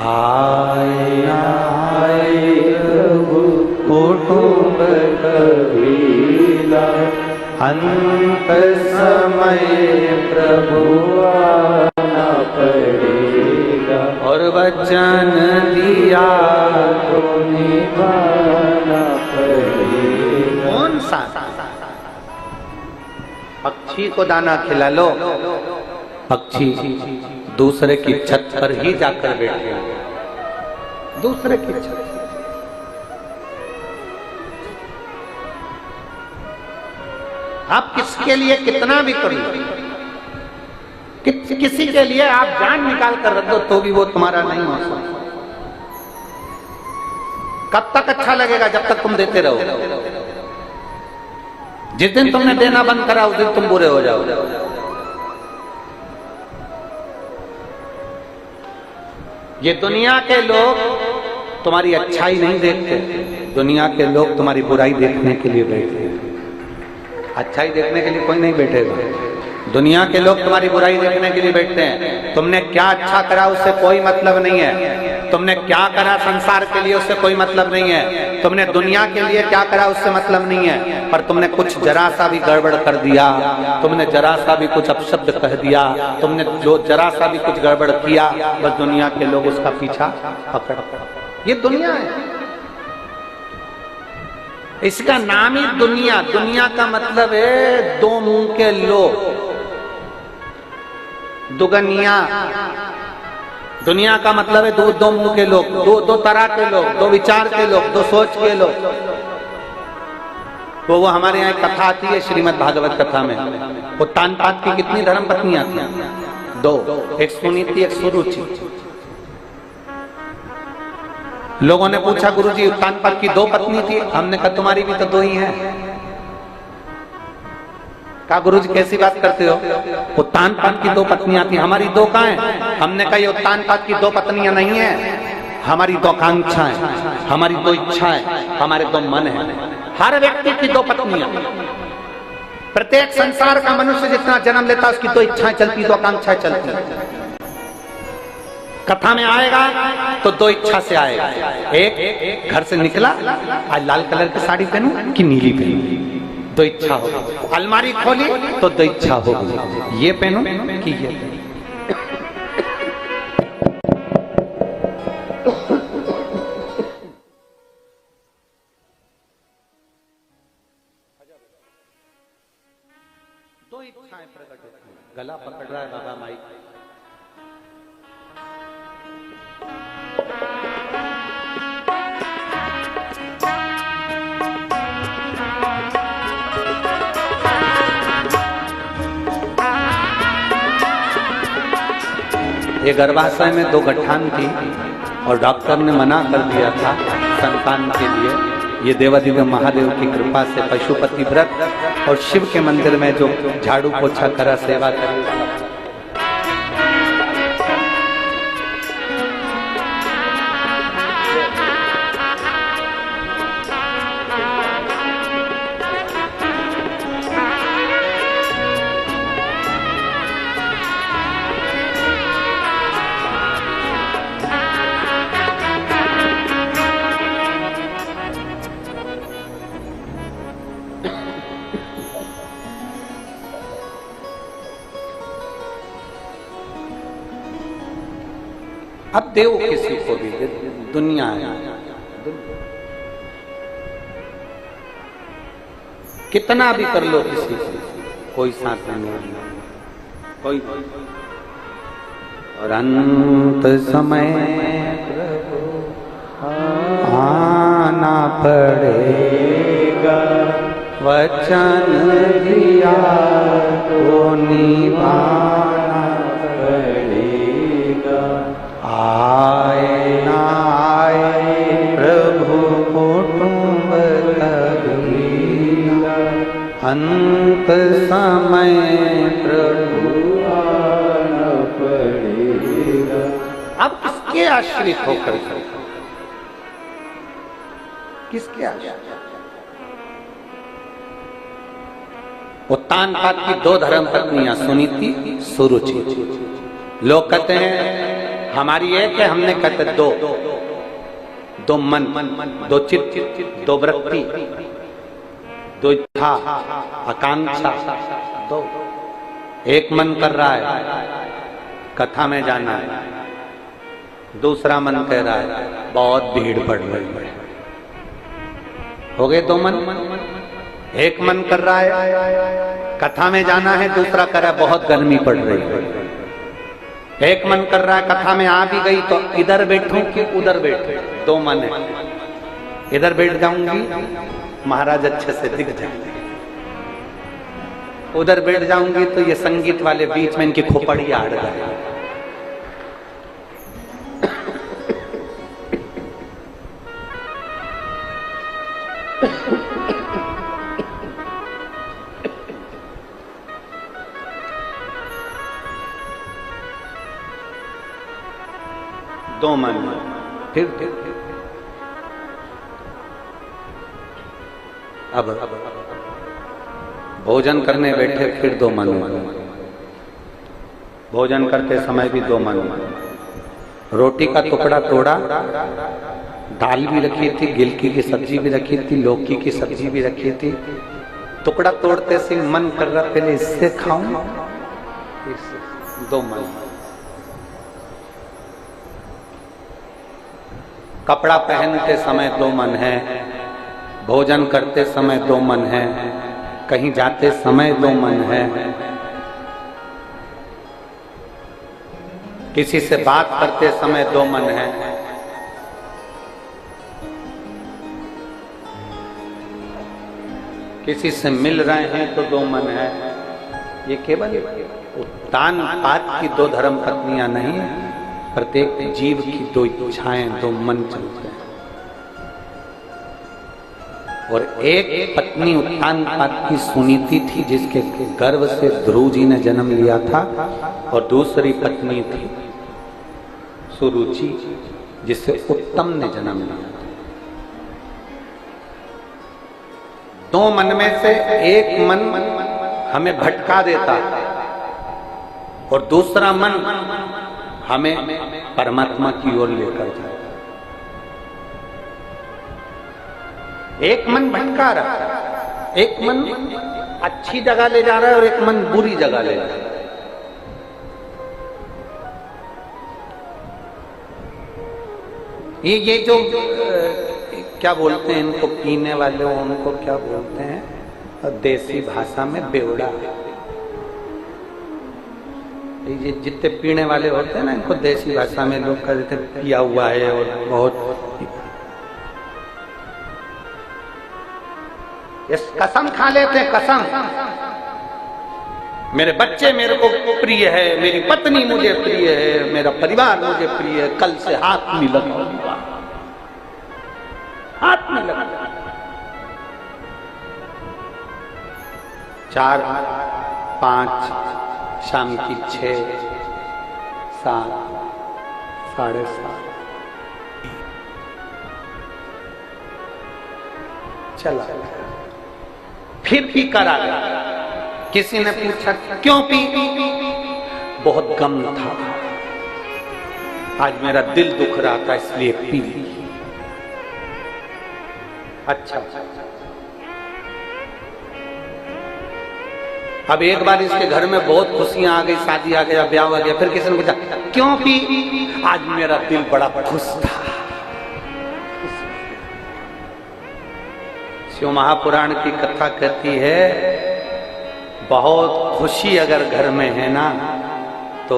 आए आए प्रभु कुटुंब कबीला, अंत समय प्रभु आना पड़ेगा, और वचन दिया तो निभाना पड़ेगा। कौन सा? पक्षी को दाना खिला लो, पक्षी दूसरे की छत पर ही जाकर बैठे, दूसरे की छत। आप किसके लिए कितना भी कर लो, किसी के लिए आप जान निकाल कर रख दो तो भी वो तुम्हारा नहीं हो सकता। कब तक अच्छा लगेगा? जब तक तुम देते रहो। जिस दिन तुमने देना बंद करा उस दिन तुम बुरे हो जाओगे। ये दुनिया के लोग तुम्हारी अच्छाई नहीं देखते, दुनिया के लोग तुम्हारी बुराई देखने के लिए बैठते हैं। अच्छाई देखने के लिए कोई नहीं बैठेगा, दुनिया के लोग तुम्हारी बुराई देखने के लिए बैठते हैं। तुमने क्या अच्छा करा उससे कोई मतलब नहीं है, तुमने क्या करा संसार के लिए उससे कोई मतलब नहीं है, तुमने दुनिया के लिए क्या करा उससे मतलब नहीं है, पर तुमने कुछ जरा सा भी गड़बड़ कर दिया, तुमने जरा सा भी कुछ अपशब्द कह दिया, तुमने जो जरा सा भी कुछ गड़बड़ किया, बस दुनिया के लोग उसका पीछा पकड़। ये दुनिया है, इसका नाम ही दुनिया। दुनिया का मतलब है दो मुंह के लोग, दुगनिया। दुनिया का मतलब है दो मुंह के लोग, दो तरह के लोग, दो विचार के लोग, दो सोच के लोग। वो हमारे यहाँ कथा आती है श्रीमद् भागवत कथा में, वो तानपात की कितनी धर्म पत्नियां थी? दो, एक सुनीति एक सुरुचि। लोगों ने पूछा गुरुजी तानपात की दो पत्नी थी, हमने कहा तुम्हारी भी तो दो ही हैं। कहा गुरुजी कैसी बात करते हो, वो तानपात की दो पत्नियां थी, हमारी दो कहाँ हैं? हमने कहा ये तानपात की दो पत्नियां नहीं है, हमारी दो आकांक्षाएं, हमारी दो इच्छाएं, हमारे दो मन है। हर व्यक्ति की दो पत्नियां, प्रत्येक संसार का मनुष्य जितना जन्म लेता उसकी दो इच्छाएं चलती, दो आकांक्षाएं चलती। कथा में आएगा तो दो इच्छा से आएगा, एक घर से निकला आज लाल कलर की साड़ी पहनूं कि नीली पहनूं, दो इच्छा होगी। अलमारी खोली तो दो इच्छा होगी, ये पहनूं कि ये पहनूं। दो इच्छाएं प्रकट होती हैं। गला पकड़ रहा है बाबा माइक। ये गर्भाशय में दो गठान थी और डॉक्टर ने मना कर दिया था संतान के लिए। ये देवाधिदेव महादेव की कृपा से पशुपति व्रत और शिव के मंदिर में जो झाड़ू पोछा करा सेवा करी, अब देव किसी को भी, दुनिया है, कितना भी कर लो किसी को, कोई साथ नहीं, कोई। और अंत समय आना पड़ेगा, वचन दिया तो निभाना अंत समय प्रभु आना पड़ेगा। अब किसके आश्रित होकर, किसके आश्रित? उत्तानपाद की दो धर्म पत्नियां सुनीति सुरुचि। लोग कहते हैं हमारी एक है, हमने कहते दो मन, दो चित्त, दो वृत्ति, दो इच्छा, आकांक्षा, दो। एक मन कर रहा है कथा में जाना है, दूसरा मन कह रहा है बहुत भीड़ पड़ रही है। हो गए दो मन। एक मन कर रहा है कथा में जाना है, दूसरा कर रहा है बहुत गर्मी पड़ रही है। एक मन कर रहा है कथा में आ भी गई तो इधर बैठूं कि उधर बैठूं, दो मन है। इधर बैठ जाऊंगी महाराज अच्छे से दिख जाएंगे, उधर बैठ जाऊंगी तो ये संगीत वाले बीच में इनकी खोपड़ी आड़ गए। दो मन। फिर अब भोजन करने बैठे फिर दो मन। भोजन करते समय भी दो मन। रोटी का टुकड़ा तोड़ा, दाल भी रखी थी, गिलकी की सब्जी भी रखी थी, लौकी की सब्जी भी रखी थी। टुकड़ा तोड़ते से मन कर रहा पहले इससे खाऊं, दो मन। कपड़ा पहनते समय दो मन है, भोजन करते समय दो मन है, कहीं जाते समय दो मन है, किसी से बात करते समय दो मन है, किसी से मिल रहे हैं तो दो मन है। ये केवल उत्तानपाद की दो धर्म पत्नियां नहीं, प्रत्येक जीव की दो इच्छाएं, दो मन चलते हैं। और एक पत्नी उत्तानपाद की सुनीति थी जिसके गर्भ से ध्रुव जी ने जन्म लिया था, और दूसरी पत्नी थी सुरुचि जिससे उत्तम ने जन्म लिया था। दो मन में से एक मन हमें भटका देता और दूसरा मन हमें परमात्मा की ओर लेकर जाता। एक मन भटका रहा है, एक मन अच्छी जगह ले जा रहा है और एक मन बुरी जगह ले जा रहा है। ये जो क्या बोलते हैं इनको, पीने वाले उनको क्या बोलते हैं देसी भाषा में, बेवड़ा। ये जितने पीने वाले होते हैं ना, इनको देसी भाषा में लोग कहते हैं पिया हुआ है और बहुत। इस कसम खा लेते हैं, कसम मेरे बच्चे मेरे को प्रिय है, मेरी पत्नी मुझे प्रिय है, मेरा परिवार मुझे प्रिय है, कल से हाथ नहीं लगाऊंगा, हाथ नहीं लगाऊंगा। 4, 5, शाम की 6, 7, 7:30 चला, फिर पी कर आ गया। किसी ने पूछा क्यों पी? बहुत गम था, आज मेरा दिल दुख रहा था इसलिए पी ली। अच्छा, अब एक बार इसके घर में बहुत खुशियां आ गई, शादी आ गया, ब्याह आ गया, फिर किसी ने पूछा क्यों पी? आज मेरा दिल बड़ा खुश था। शिव महापुराण की कथा कहती है बहुत खुशी अगर घर में है ना तो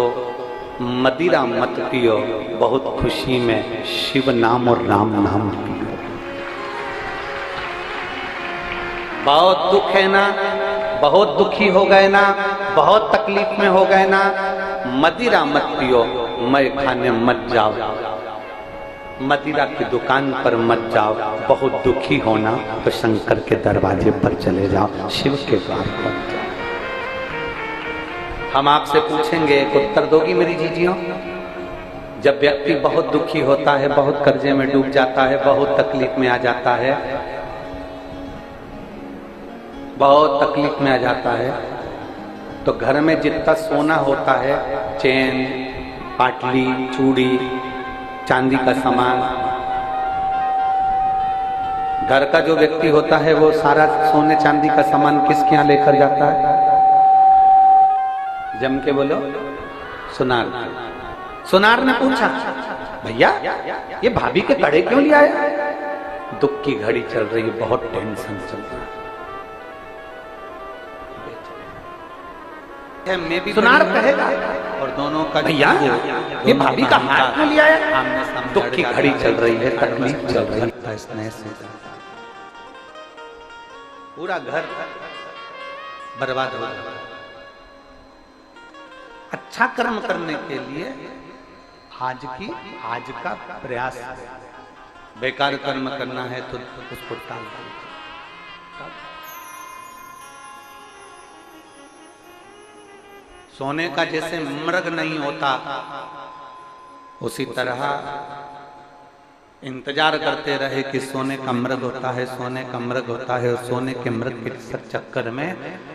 मदिरा मत पियो, बहुत खुशी में शिव नाम और राम नाम पियो। बहुत दुख है ना, बहुत दुखी हो गए ना, बहुत तकलीफ में हो गए ना, मदिरा मत पियो, मैं खाने मत जाओ, मदिरा की दुकान पर मत जाओ, बहुत दुखी होना तो शंकर के दरवाजे पर चले जाओ, शिव के द्वार पर जाओ। हम आपसे पूछेंगे, एक उत्तर दोगी मेरी जीजियों? जब व्यक्ति बहुत दुखी होता है, बहुत कर्जे में डूब जाता है, बहुत तकलीफ में आ जाता है, बहुत तकलीफ में आ जाता है, तो घर में जितना सोना होता है, चेन, पाटली, चूड़ी, चांदी का सामान, घर का जो व्यक्ति होता है वो सारा सोने चांदी का सामान किसके यहाँ लेकर जाता है? जम के बोलो, सुनार। सुनार ने पूछा, भैया ये भाभी के कड़े क्यों ले आए? दुख की घड़ी चल रही है, बहुत टेंशन चल रहा है। सुनार कहेगा और दोनों का, भैया ये भाभी का हाथ क्यों ले आया? दुख की घड़ी चल रही है, तकलीफ चल रही है, स्नेह से पूरा घर बर्बाद हो गया। अच्छा कर्म करने के लिए आज का प्रयास, बेकार कर्म करना है तो उसको टाल दो। सोने का जैसे मृग नहीं होता, उसी तरह इंतजार करते रहे कि सोने का मृग होता है, सोने का मृग होता है, और सोने के मृग के चक्कर में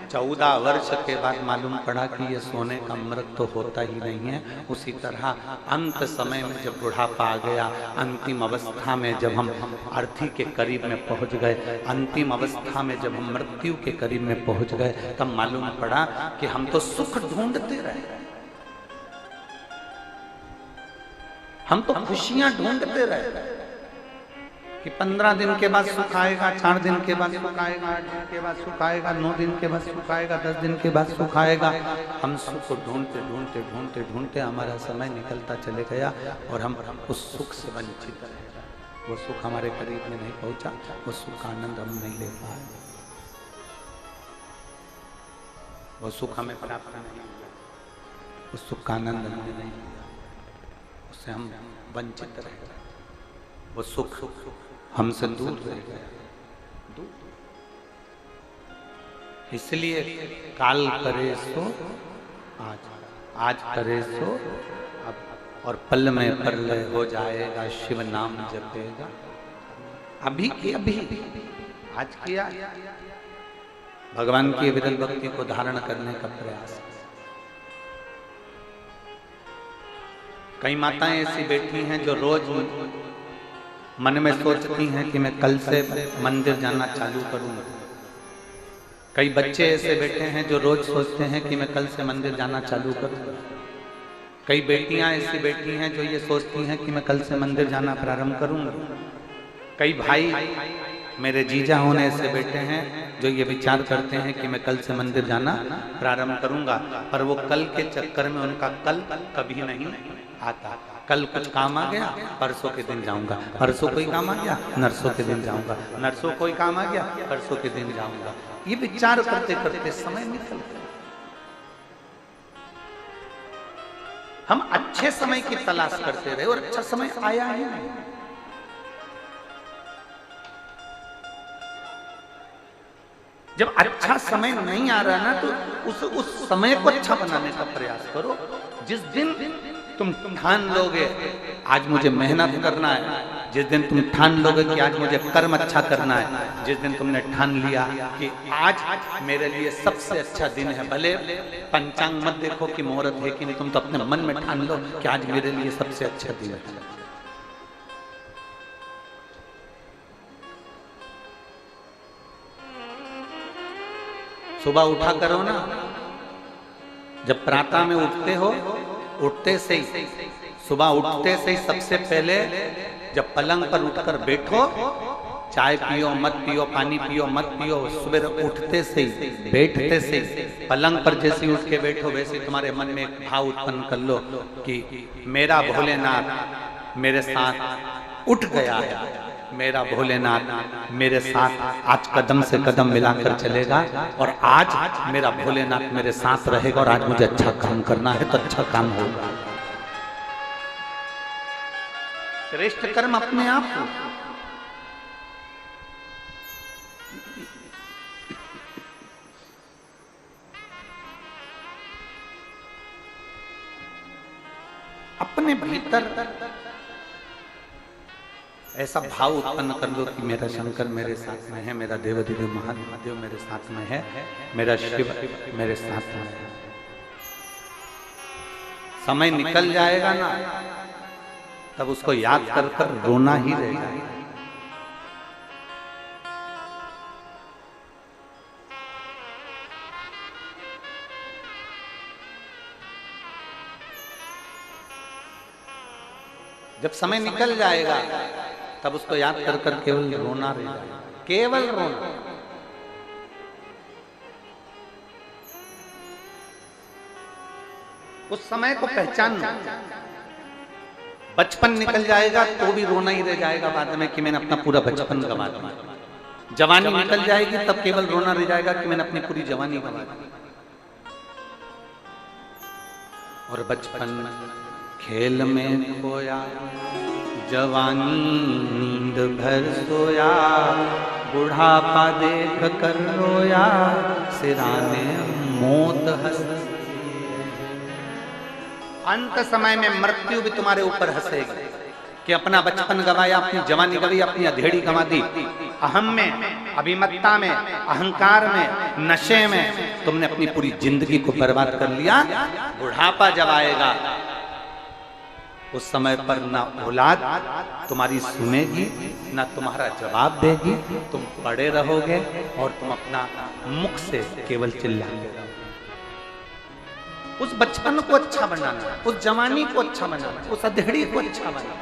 14 वर्ष के बाद मालूम पड़ा कि ये सोने का मृग तो होता ही नहीं है। उसी तरह अंत समय में जब बुढ़ापा आ गया, अंतिम अवस्था में जब हम अर्थी के करीब में पहुंच गए, अंतिम अवस्था में जब हम मृत्यु के करीब में पहुंच गए, तब मालूम पड़ा कि हम तो सुख ढूंढते रहे, हम तो खुशियां ढूंढते रहे कि 15 दिन के बाद सुख आएगा, 4 दिन के बाद सुख आएगा, 8 दिन के बाद सुख आएगा, 9 दिन के बाद सुख आएगा, 10 दिन के बाद सुख आएगा। हम सुख को ढूंढते ढूंढते ढूंढते ढूंढते हमारा समय निकलता चले गया और हम उस सुख से वंचित रहे। वो सुख हमारे करीब में नहीं पहुंचा, वो सुख आनंद हम नहीं ले पाए, वो सुख हमें प्राप्त नहीं हुआ, उस सुख का आनंद हमें नहीं हुआ, उससे हम वंचित रह गए, वो सुख हमसे दूर रह गया। इसलिए काल करे सो आज, आज करे सो अब, और पल में प्रलय हो जाएगा, शिव नाम जपेगा। अभी की अभी, आज किया भगवान की विरल भक्ति को धारण करने का प्रयास। कई माताएं ऐसी बैठी हैं जो रोज मन में सोचती हैं कि मैं कल से मंदिर जाना चालू करूंगा। कई बच्चे ऐसे बैठे हैं जो रोज सोचते हैं कि मैं कल से मंदिर जाना चालू करूंगा। कई बेटियां ऐसी बैठी हैं जो ये सोचती हैं कि मैं कल से मंदिर जाना प्रारंभ करूंगा। कई भाई मेरे जीजा होने ऐसे बैठे हैं जो ये विचार करते हैं कि मैं कल से मंदिर जाना प्रारंभ करूंगा, पर वो कल के चक्कर में उनका कल कभी नहीं आता। कल कुछ काम आ गया, परसों के दिन जाऊंगा, परसों कोई काम आ गया, नरसों के दिन जाऊंगा, नरसों कोई काम आ गया, परसों के दिन जाऊंगा। ये विचार करते करते समय निकल गया। हम अच्छे समय की तलाश करते रहे और अच्छा समय आया ही नहीं। जब अच्छा समय नहीं आ रहा ना, तो उस समय को अच्छा बनाने का प्रयास करो। जिस दिन तुम ठान लोगे आज मुझे मेहनत करना है, जिस दिन तुम ठान लोगे कि आज मुझे कर्म अच्छा करना है, जिस दिन तुमने ठान लिया कि आज मेरे लिए सबसे अच्छा दिन है, भले पंचांग मत देखो कि मुहूर्त है कि नहीं, तुम तो अपने मन में ठान लो कि आज मेरे लिए सबसे अच्छा दिन है। सुबह उठा करो ना, जब प्रातः में उठते हो, उठते से ही, सुबह उठते से ही सबसे पहले जब पलंग पर उठकर बैठो, चाय पियो मत पियो, पानी पियो मत पियो, सुबह उठते से ही, बैठते से ही, पलंग पर जैसे उठ के बैठो वैसे तुम्हारे मन में एक भाव उत्पन्न कर लो कि मेरा भोलेनाथ मेरे साथ उठ गया है, मेरा भोलेनाथ मेरे साथ आज कदम से कदम मिलाकर चलेगा, और आज मेरा भोलेनाथ मेरे साथ रहेगा, और आज मुझे अच्छा काम करना है तो अच्छा काम होगा। श्रेष्ठ कर्म अपने आप हो। अपने भीतर ऐसा भाव उत्पन्न कर लो कि मेरा शंकर मेरे साथ में है, मेरा देवाधिदेव महादेव मेरे साथ में है, मेरा शिव मेरे साथ में है। समय निकल जाएगा ना, तब उसको याद कर कर रोना ही रहेगा। जब समय निकल जाएगा तब उसको याद कर कर केवल रोना रहेगा, केवल रोना। उस समय को पहचानना। बचपन निकल जाएगा तो भी रोना ही रह जाएगा बाद में कि मैंने अपना पूरा बचपन गंवा दिया। जवानी निकल जाएगी तब केवल रोना रह जाएगा कि मैंने अपनी पूरी जवानी गंवा दी। और बचपन खेल में खोया, जवानी नींद भर सोया, बुढ़ापा देख कर रोया, सिराने मौत हंस। अंत समय में मृत्यु भी तुम्हारे ऊपर हंसेगी कि अपना बचपन गवाया, अपनी जवानी गवाई, अपनी अधेड़ी गंवा दी। अहम में, अभिमत्ता में, अहंकार में, नशे में तुमने अपनी पूरी जिंदगी को बर्बाद कर लिया। बुढ़ापा जब आएगा उस समय पर ना औलाद तुम्हारी सुनेगी, ना तुम्हारा जवाब देगी। तुम पड़े रहोगे और तुम अपना मुख से केवल चिल्लाते रहोगे। उस बचपन को अच्छा बनाना, उस जवानी को अच्छा बनाना, उस अधेड़ी को अच्छा बनाना।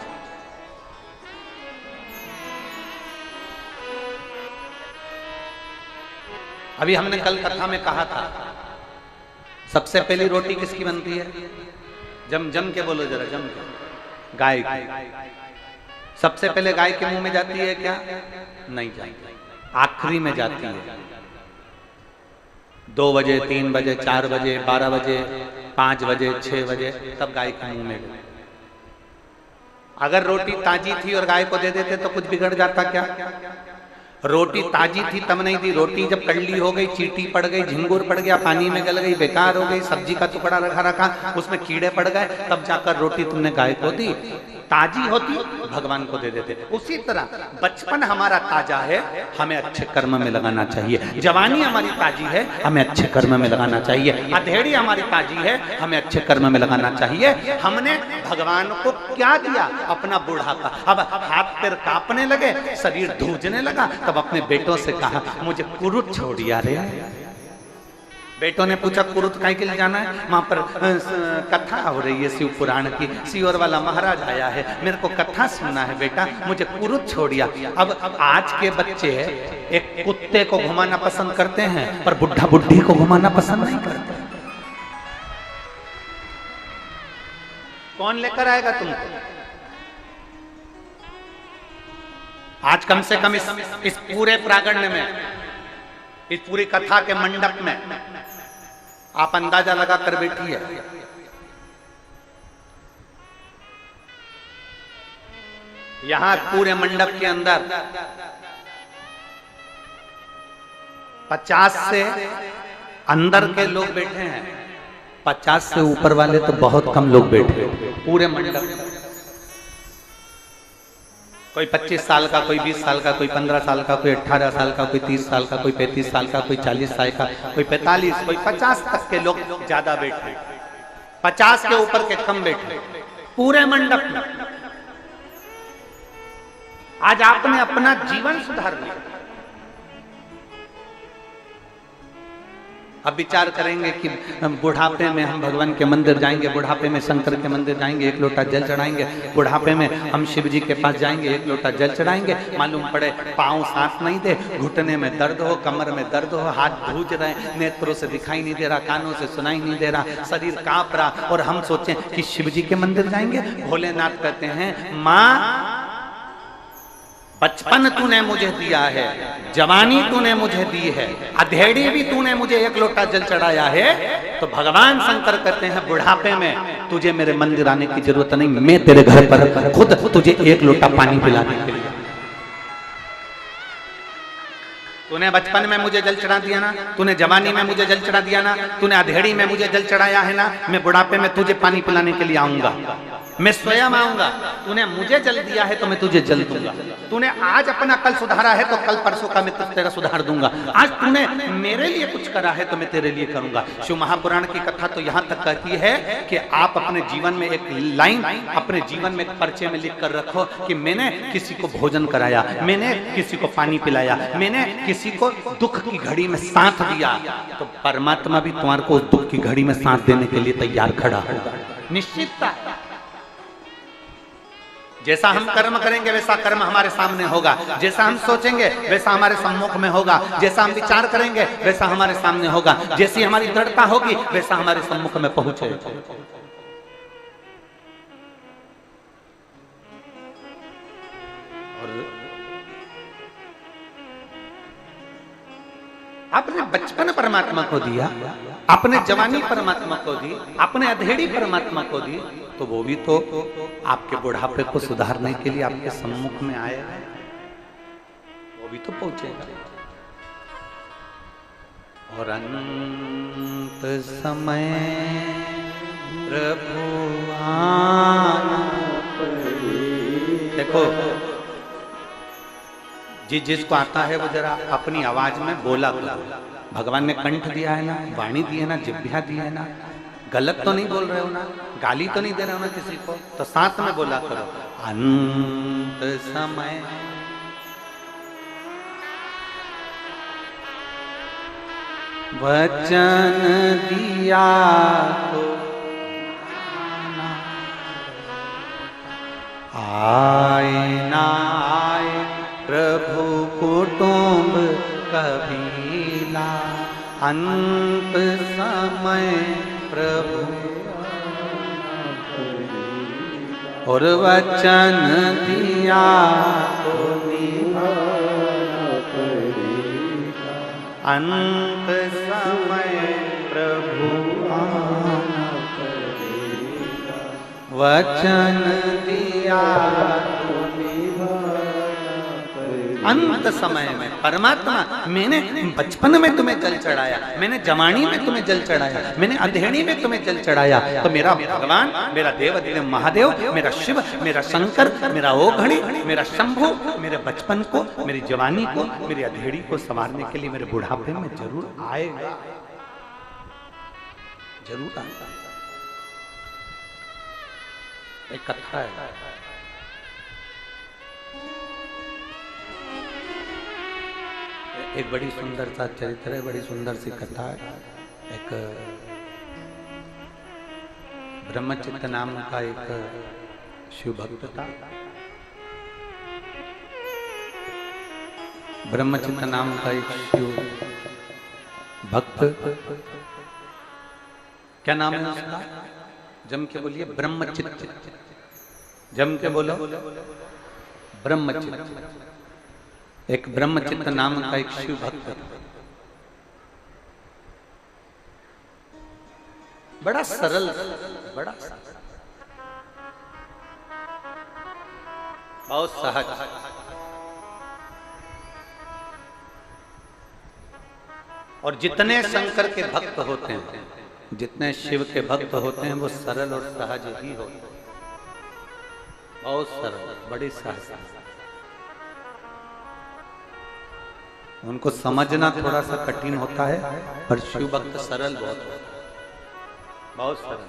अभी हमने कल कथा में कहा था, सबसे पहली रोटी किसकी बनती है? जम जम के बोलो जरा, जम के। गाय की। सबसे पहले गाय के मुंह में जाती है क्या? नहीं जाती, आखिरी में जाती है। 2 बजे, 3 बजे, 4 बजे, 12 बजे, 5 बजे, 6 बजे, तब गाय के मुंह में गई। अगर रोटी ताजी थी और गाय को दे देते तो कुछ बिगड़ जाता क्या? रोटी ताजी थी तब नहीं दी, रोटी जब कड़ली हो गई, चींटी पड़ गई, झिंगुर पड़ गया, पानी में गल गई, बेकार हो गई, सब्जी का टुकड़ा रखा उसमें कीड़े पड़ गए, तब जाकर रोटी तुमने गाय को दी। ताजी होती भगवान को दे देते। उसी तरह बचपन हमारा ताजा है, हमें अच्छे कर्म में लगाना चाहिए। जवानी हमारी ताजी है, हमें अच्छे कर्म में लगाना चाहिए। अधेड़ी हमारी ताजी है, हमें अच्छे कर्म में लगाना चाहिए। हमने भगवान को क्या दिया? अपना बुढ़ापा। अब हाथ पैर कांपने लगे, शरीर धूजने लगा, तब अपने बेटों से कहा मुझे कुरुत छोड़िया रे। बेटों ने पूछा कुरुत काहे के लिए जाना है? वहां पर कथा हो रही है शिव पुराण की, सीवर वाला महाराज आया है, मेरे को कथा सुनना है बेटा, मुझे कुरुत छोड़िया। अब आज के बच्चे एक कुत्ते को घुमाना पसंद करते हैं पर बुढ़ा बुढ़ी को घुमाना पसंद नहीं करते। कौन लेकर आएगा तुमको? आज कम से कम इस पूरे प्रांगण में, इस पूरी कथा के मंडप में आप अंदाजा लगाकर बैठिए, यहां पूरे मंडप के अंदर 50 से अंदर के लोग बैठे हैं, 50 से ऊपर वाले तो बहुत कम लोग बैठे पूरे मंडप। कोई 25 साल का, कोई 20 साल का, कोई 15 साल का, कोई 18 साल का, कोई 30 साल का, कोई 35 साल का, कोई 40 साल का, कोई 45, कोई 50 तक के लोग ज्यादा बैठे, 50 के ऊपर के कम बैठे पूरे मंडप में। आज आपने अपना जीवन सुधार लिया। अब विचार करेंगे कि बुढ़ापे में हम भगवान के मंदिर जाएंगे, बुढ़ापे में शंकर के मंदिर जाएंगे, 1 लोटा जल चढ़ाएंगे, बुढ़ापे में हम शिव जी के पास जाएंगे, 1 लोटा जल चढ़ाएंगे, मालूम पड़े पांव साथ नहीं दे, घुटने में दर्द हो, कमर में दर्द हो, हाथ धूज रहे, नेत्रों से दिखाई नहीं दे रहा, कानों से सुनाई नहीं दे रहा, शरीर कांप रहा, और हम सोचें कि शिव जी के मंदिर जाएंगे। भोलेनाथ कहते हैं माँ बचपन तूने मुझे दिया है, जवानी तूने मुझे दी है, अधेड़ी भी तूने मुझे 1 लोटा जल चढ़ाया है। तो भगवान शंकर कहते हैं बुढ़ापे में तुझे मेरे मंदिर आने की जरूरत नहीं, मैं तेरे घर पर खुद तुझे एक लोटा पानी पिलाने के लिए। तूने बचपन में मुझे जल चढ़ा दिया ना, तूने जवानी में मुझे जल चढ़ा दिया ना, तूने अधेड़ी में मुझे जल चढ़ाया है ना, मैं बुढ़ापे में तुझे पानी पिलाने के लिए आऊंगा, मैं स्वयं आऊंगा। तूने मुझे जल दिया है तो मैं तुझे जल दूंगा। तूने आज अपना कल सुधारा है तो कल परसों का मैं तेरा सुधार दूंगा। आज तूने मेरे लिए कुछ करा है तो मैं तेरे लिए करूंगा। शिव महापुराण की कथा तो यहाँ तक कहती है कि आप अपने जीवन में एक लाइन, अपने जीवन में एक पर्चे में लिख कर रखो कि मैंने किसी को भोजन कराया, मैंने किसी को पानी पिलाया, मैंने किसी को दुख की घड़ी में साथ दिया, तो परमात्मा भी तुम्हारे को उस दुख की घड़ी में साथ देने के लिए तैयार खड़ा होगा, निश्चितता। जैसा हम कर्म करेंगे वैसा कर्म हमारे सामने होगा, जैसा हम सोचेंगे वैसा हमारे सम्मुख में होगा, जैसा हम विचार करेंगे वैसा हमारे सामने होगा, जैसी हमारी दृढ़ता होगी वैसा हमारे सम्मुख में पहुंचेगा। और आपने बचपन परमात्मा को दिया, आपने जवानी परमात्मा को दी, आपने अधेड़ी परमात्मा को दी, तो वो भी तो आपके बुढ़ापे को सुधारने के लिए आपके सम्मुख में आए, वो भी तो पहुंचेगा। और अंत समय प्रभु आना पड़े। देखो, जिसको आता है वो जरा अपनी आवाज में बोला करो। भगवान ने कंठ दिया है ना, वाणी दी है ना, जिह्वा दी है ना, गलत तो नहीं बोल रहे हो ना, गाली तो नहीं दे रहे हो ना किसी को, तो साथ में बोला करो। अंत समय वचन दिया तो आए ना आए प्रभु कुटुंब कबीला। अंत समय प्रभु और वचन दिया तो निभाना पड़ेगा। अंत समय प्रभु आना पड़ेगा, वचन दिया तो अंत समय में परमात्मा, मैंने बचपन में तुम्हें जल चढ़ाया, मैंने जवानी में तुम्हें जल चढ़ाया, मैंने अधेड़ी में तुम्हें जल चढ़ाया, तो मेरा भगवान, मेरा देव देव महादेव, मेरा शिव, मेरा शंकर, मेरा ओघड़ी, मेरा शंभु, मेरे बचपन को, मेरी जवानी को, मेरी अधेड़ी को संवारने के लिए मेरे बुढ़ापे में जरूर आएगा, जरूर आएगा। एक कथा है, एक बड़ी सुंदर सा चरित्र है, बड़ी सुंदर सी कथा है। एक ब्रह्मचित्त नाम का एक शिव भक्त था। ब्रह्मचित्त नाम का एक शिव भक्त, क्या नाम है उसका? जम के बोलिए, ब्रह्मचित्त। जम के बोलो, ब्रह्मचित्त। एक ब्रह्मचित्त नाम का एक शिव भक्त, बड़ा सरल, बड़ा बहुत सहज, और जितने शंकर के भक्त होते हैं, जितने शिव के भक्त होते हैं, वो सरल और सहज ही होते हैं, बहुत सरल, बड़ी सहज। उनको समझना थोड़ा सा कठिन होता है, पर शिव भक्त सरल बहुत होता है, बहुत सरल,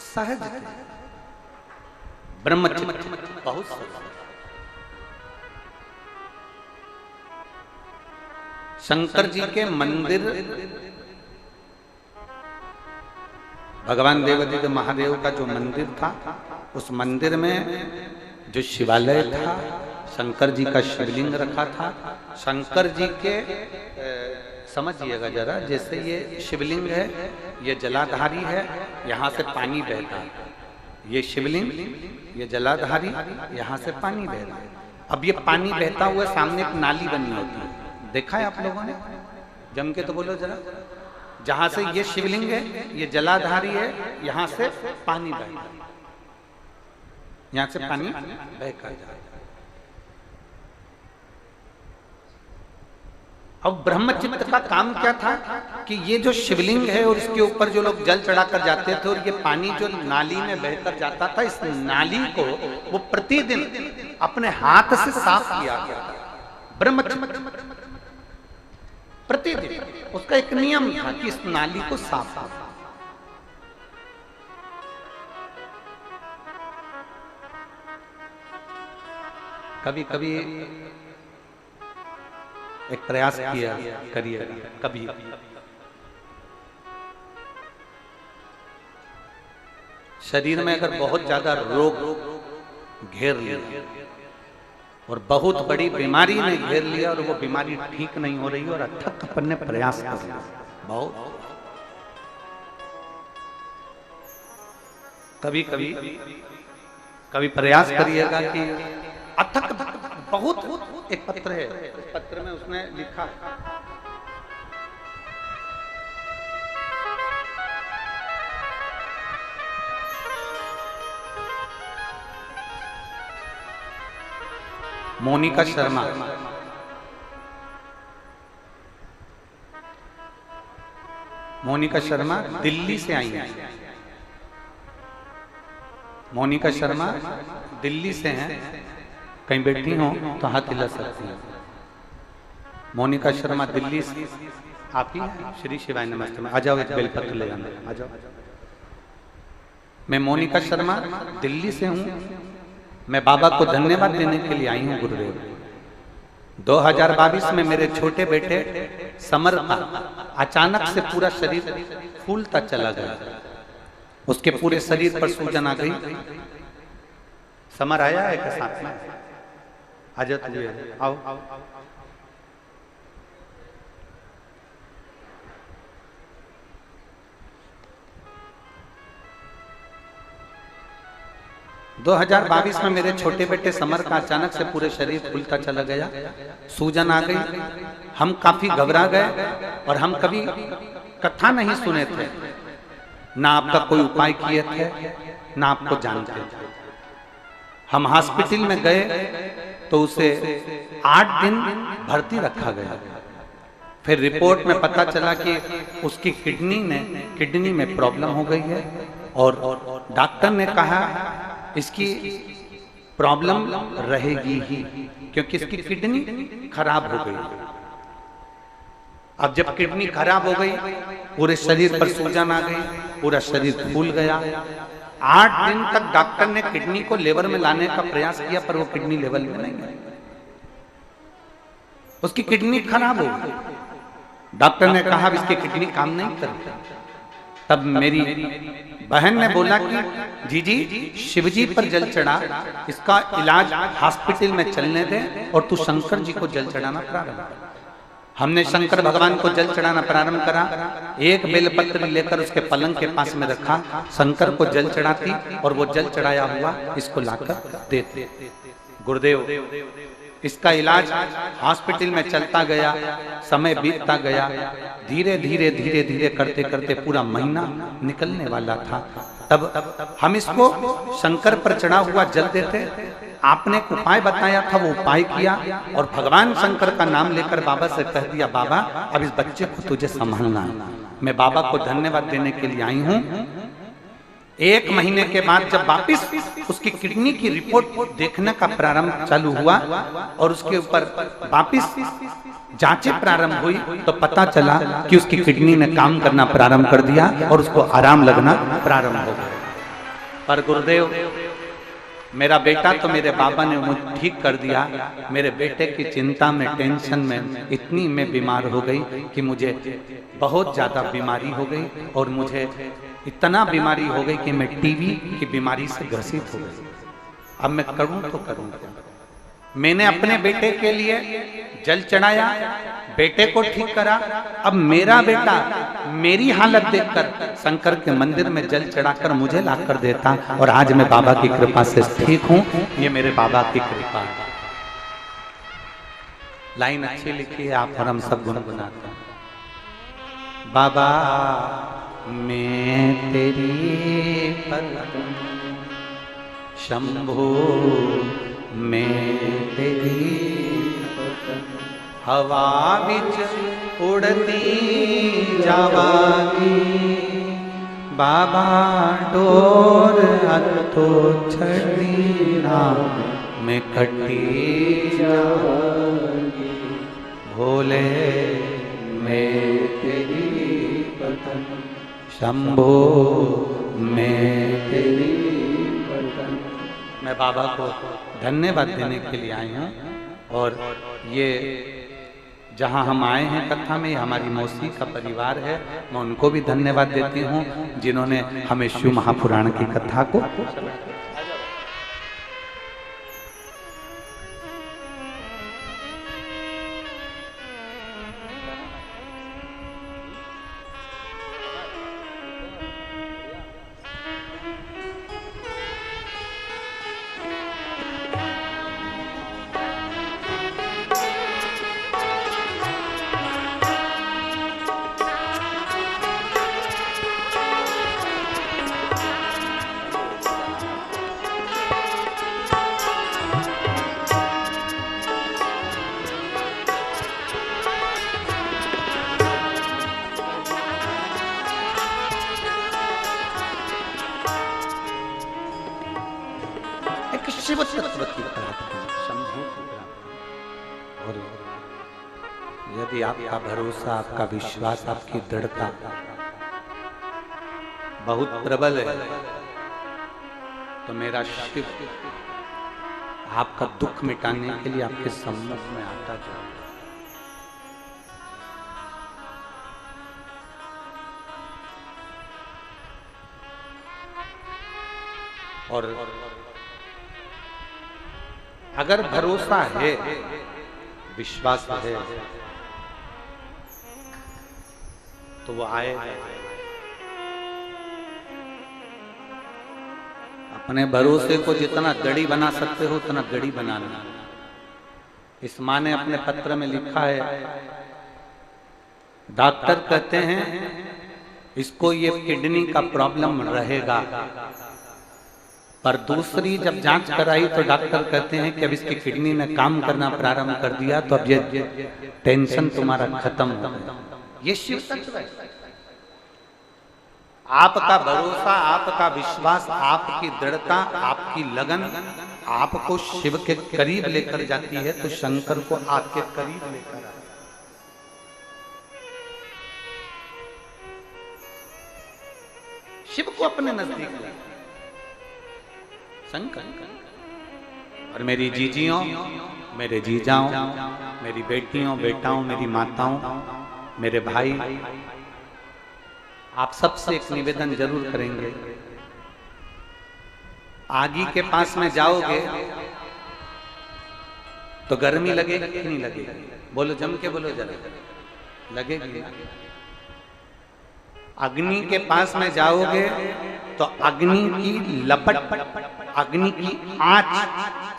सहज, ब्रह्मचित्त, बहुत सरल। शंकर जी के मंदिर, भगवान देवादिदेव महादेव का जो मंदिर था, उस मंदिर में जो शिवालय था, शंकर जी का शिवलिंग रखा था। शंकर जी के समझिएगा जरा, जैसे ये शिवलिंग है, ये जलाधारी है, यहाँ से पानी बहता है, ये शिवलिंग, ये जलाधारी, यहाँ से पानी बह रहा है। अब ये पानी बहता हुआ सामने एक नाली बनी होती है, देखा है आप लोगों ने? जम के तो बोलो जरा, जहां से ये शिवलिंग है, ये जलाधारी है, यहां से पानी बहता है, यहां से पानी बहकर जाता है। अब ब्रह्मचित्र का काम क्या था कि ये जो शिवलिंग है और इसके ऊपर जो लोग जल चढ़ाकर जाते थे, और ये पानी जो नाली में बहकर जाता था, इस नाली को वो प्रतिदिन अपने हाथ से साफ किया गया था। ब्रह्मचित्र प्रतिदिन उसका एक नियम था कि इस नाली को साफ करना। कभी कभी एक प्रयास किया करिए, कभी शरीर में अगर बहुत ज्यादा रोग घेर लिया और बहुत बड़ी बीमारी ने घेर लिया और वो बीमारी ठीक नहीं हो रही और अथक अपन ने प्रयास कर लिया, बहुत कभी कभी कभी प्रयास करिएगा कि अथक बहुत। एक पत्र है, उस पत्र में उसने लिखा मोनिका शर्मा, मोनिका शर्मा दिल्ली से आई है। मोनिका शर्मा दिल्ली से हैं, कहीं बैठी हो तो हाथ हिला सकती है। मोनिका शर्मा दिल्ली से, आप ही श्री शिवाय नमस्ते में आ जाओ, एक बेलपत्र ले जाना, आ जाओ। मैं मोनिका शर्मा दिल्ली से हूँ, मैं बाबा को धन्यवाद देने के लिए आई हूँ गुरुदेव। 2022 में मेरे छोटे बेटे समर का अचानक से पूरा शरीर फूलता चला गया, उसके पूरे शरीर पर सूजन आ गई। समर आया है क्या साथ में? आजा तुझे, आओ। दो 2022 में मेरे छोटे बेटे समर का अचानक से पूरे शरीर फूलता चला गया, सूजन आ गई। हम काफी घबरा गए और हम कभी कथा नहीं सुने थे, ना आपका कोई उपाय किए थे, ना आपको जानते थे। हम हॉस्पिटल में गए तो उसे 8 दिन भर्ती रखा गया। फिर रिपोर्ट में पता चला कि उसकी किडनी में प्रॉब्लम हो गई है और डॉक्टर ने कहा इसकी प्रॉब्लम रहेगी ही, क्योंकि इसकी किडनी खराब हो गई। अब जब किडनी खराब हो गई, पूरे शरीर पर सूजन आ गई, पूरा शरीर फूल गया। 8 दिन तक डॉक्टर ने किडनी को लेवल में लाने का प्रयास किया, पर वो किडनी लेवल में नहीं आई, उसकी किडनी खराब हो गई। डॉक्टर ने कहा अब इसकी किडनी काम नहीं करती। तब मेरी बहन ने बोला कि जीजी शिवजी पर जल चढ़ा, इसका इलाज हॉस्पिटल में चलने दे और तू शंकर जी को जल चढ़ाना प्रारंभ कर। हमने शंकर भगवान को जल चढ़ाना प्रारंभ करा। एक बेलपत्र लेकर उसके पलंग के पास में रखा, शंकर को जल चढ़ाती और वो जल चढ़ाया हुआ इसको लाकर देते। गुरुदेव इसका इलाज हॉस्पिटल में चलता गया, समय बीतता गया, धीरे धीरे धीरे धीरे करते करते पूरा महीना निकलने वाला था। तब हम इसको शंकर पर चढ़ा हुआ जल देते। आपने एक उपाय बताया था, वो उपाय किया और भगवान शंकर का नाम लेकर बाबा से कह दिया, बाबा अब इस बच्चे को तुझे संभालना है। मैं बाबा को धन्यवाद देने के लिए आई हूँ। 1 महीने के बाद जब वापिस उसकी किडनी की रिपोर्ट देखने का प्रारंभ चालू हुआ और उसके ऊपर वापिस जांचें प्रारंभ हुई, तो पता चला कि उसकी किडनी ने काम करना प्रारंभ कर दिया और उसको आराम लगना प्रारंभ हो गया। पर गुरुदेव मेरा बेटा तो मेरे बाबा ने मुझे ठीक कर दिया। मेरे बेटे की चिंता में, टेंशन में इतनी मैं बीमार हो गई कि मुझे बहुत ज्यादा बीमारी हो गई और मुझे इतना बीमारी हो गई कि मैं टीबी की बीमारी से ग्रसित हो गई। अब मैं करूं तो करूं क्या? मैंने अपने बेटे के लिए जल चढ़ाया, बेटे को ठीक करा। अब मेरा बेटा मेरी हालत देखकर शंकर के मंदिर में जल चढ़ाकर मुझे लाकर देता और आज मैं बाबा की कृपा से ठीक हूं। ये मेरे बाबा की कृपा है। लाइन अच्छी लिखी है आप और हम सब गुनगुनाते हैं। बाबा मैं तेरी पत्नी, शंभो मैं तेरी पत्नी, हवा बिच उड़ती जावागी, बाबा डोर हथो छड़ी ना मैं कटी जावागी, भोले मैं तेरी पत्नी, शंभो मैं तेरी पत्नी। मैं बाबा को धन्यवाद देने के लिए आई हूँ। और ये जहाँ हम आए हैं कथा में, हमारी मौसी का परिवार है, मैं उनको भी धन्यवाद देती हूँ जिन्होंने हमें शिव महापुराण की कथा को शिव तत्व की प्राप्ति, शंभु की प्राप्ति। और यदि आपका भरोसा, आपका विश्वास, आपकी दृढ़ता बहुत प्रबल है तो मेरा शिव आपका दुख मिटाने के लिए आपके सम्मुख में आता जाएगा। और अगर भरोसा है, विश्वास है, तो वो आएगा। अपने भरोसे को जितना गड़ी बना सकते हो उतना गड़ी बनाना। इस माँ ने अपने पत्र में लिखा है, डॉक्टर कहते हैं इसको ये किडनी का प्रॉब्लम रहेगा, पर दूसरी जब जांच कराई तो डॉक्टर कहते हैं कि अब इसकी किडनी ने काम करना प्रारंभ कर दिया, तो अब ये टेंशन तुम्हारा खत्म हो गया। ये शिव तत्व है। आपका भरोसा, आपका विश्वास, आपकी दृढ़ता, आपकी लगन आपको शिव के करीब लेकर जाती है, तो शंकर को आपके करीब लेकर आता है। शिव को अपने नजदीक लाए शंकर। और मेरी जीजियों, मेरे जीजाओं, मेरी बेटियों, बेटाओं, मेरी माताओं, मेरे भाई, आप सबसे एक निवेदन जरूर करेंगे। आगी के पास में जाओगे तो गर्मी लगेगी कि नहीं लगेगी? बोलो, जम के बोलो जरा। लगेगी। अग्नि के पास में जाओगे तो अग्नि की लपट, अग्नि की आंच,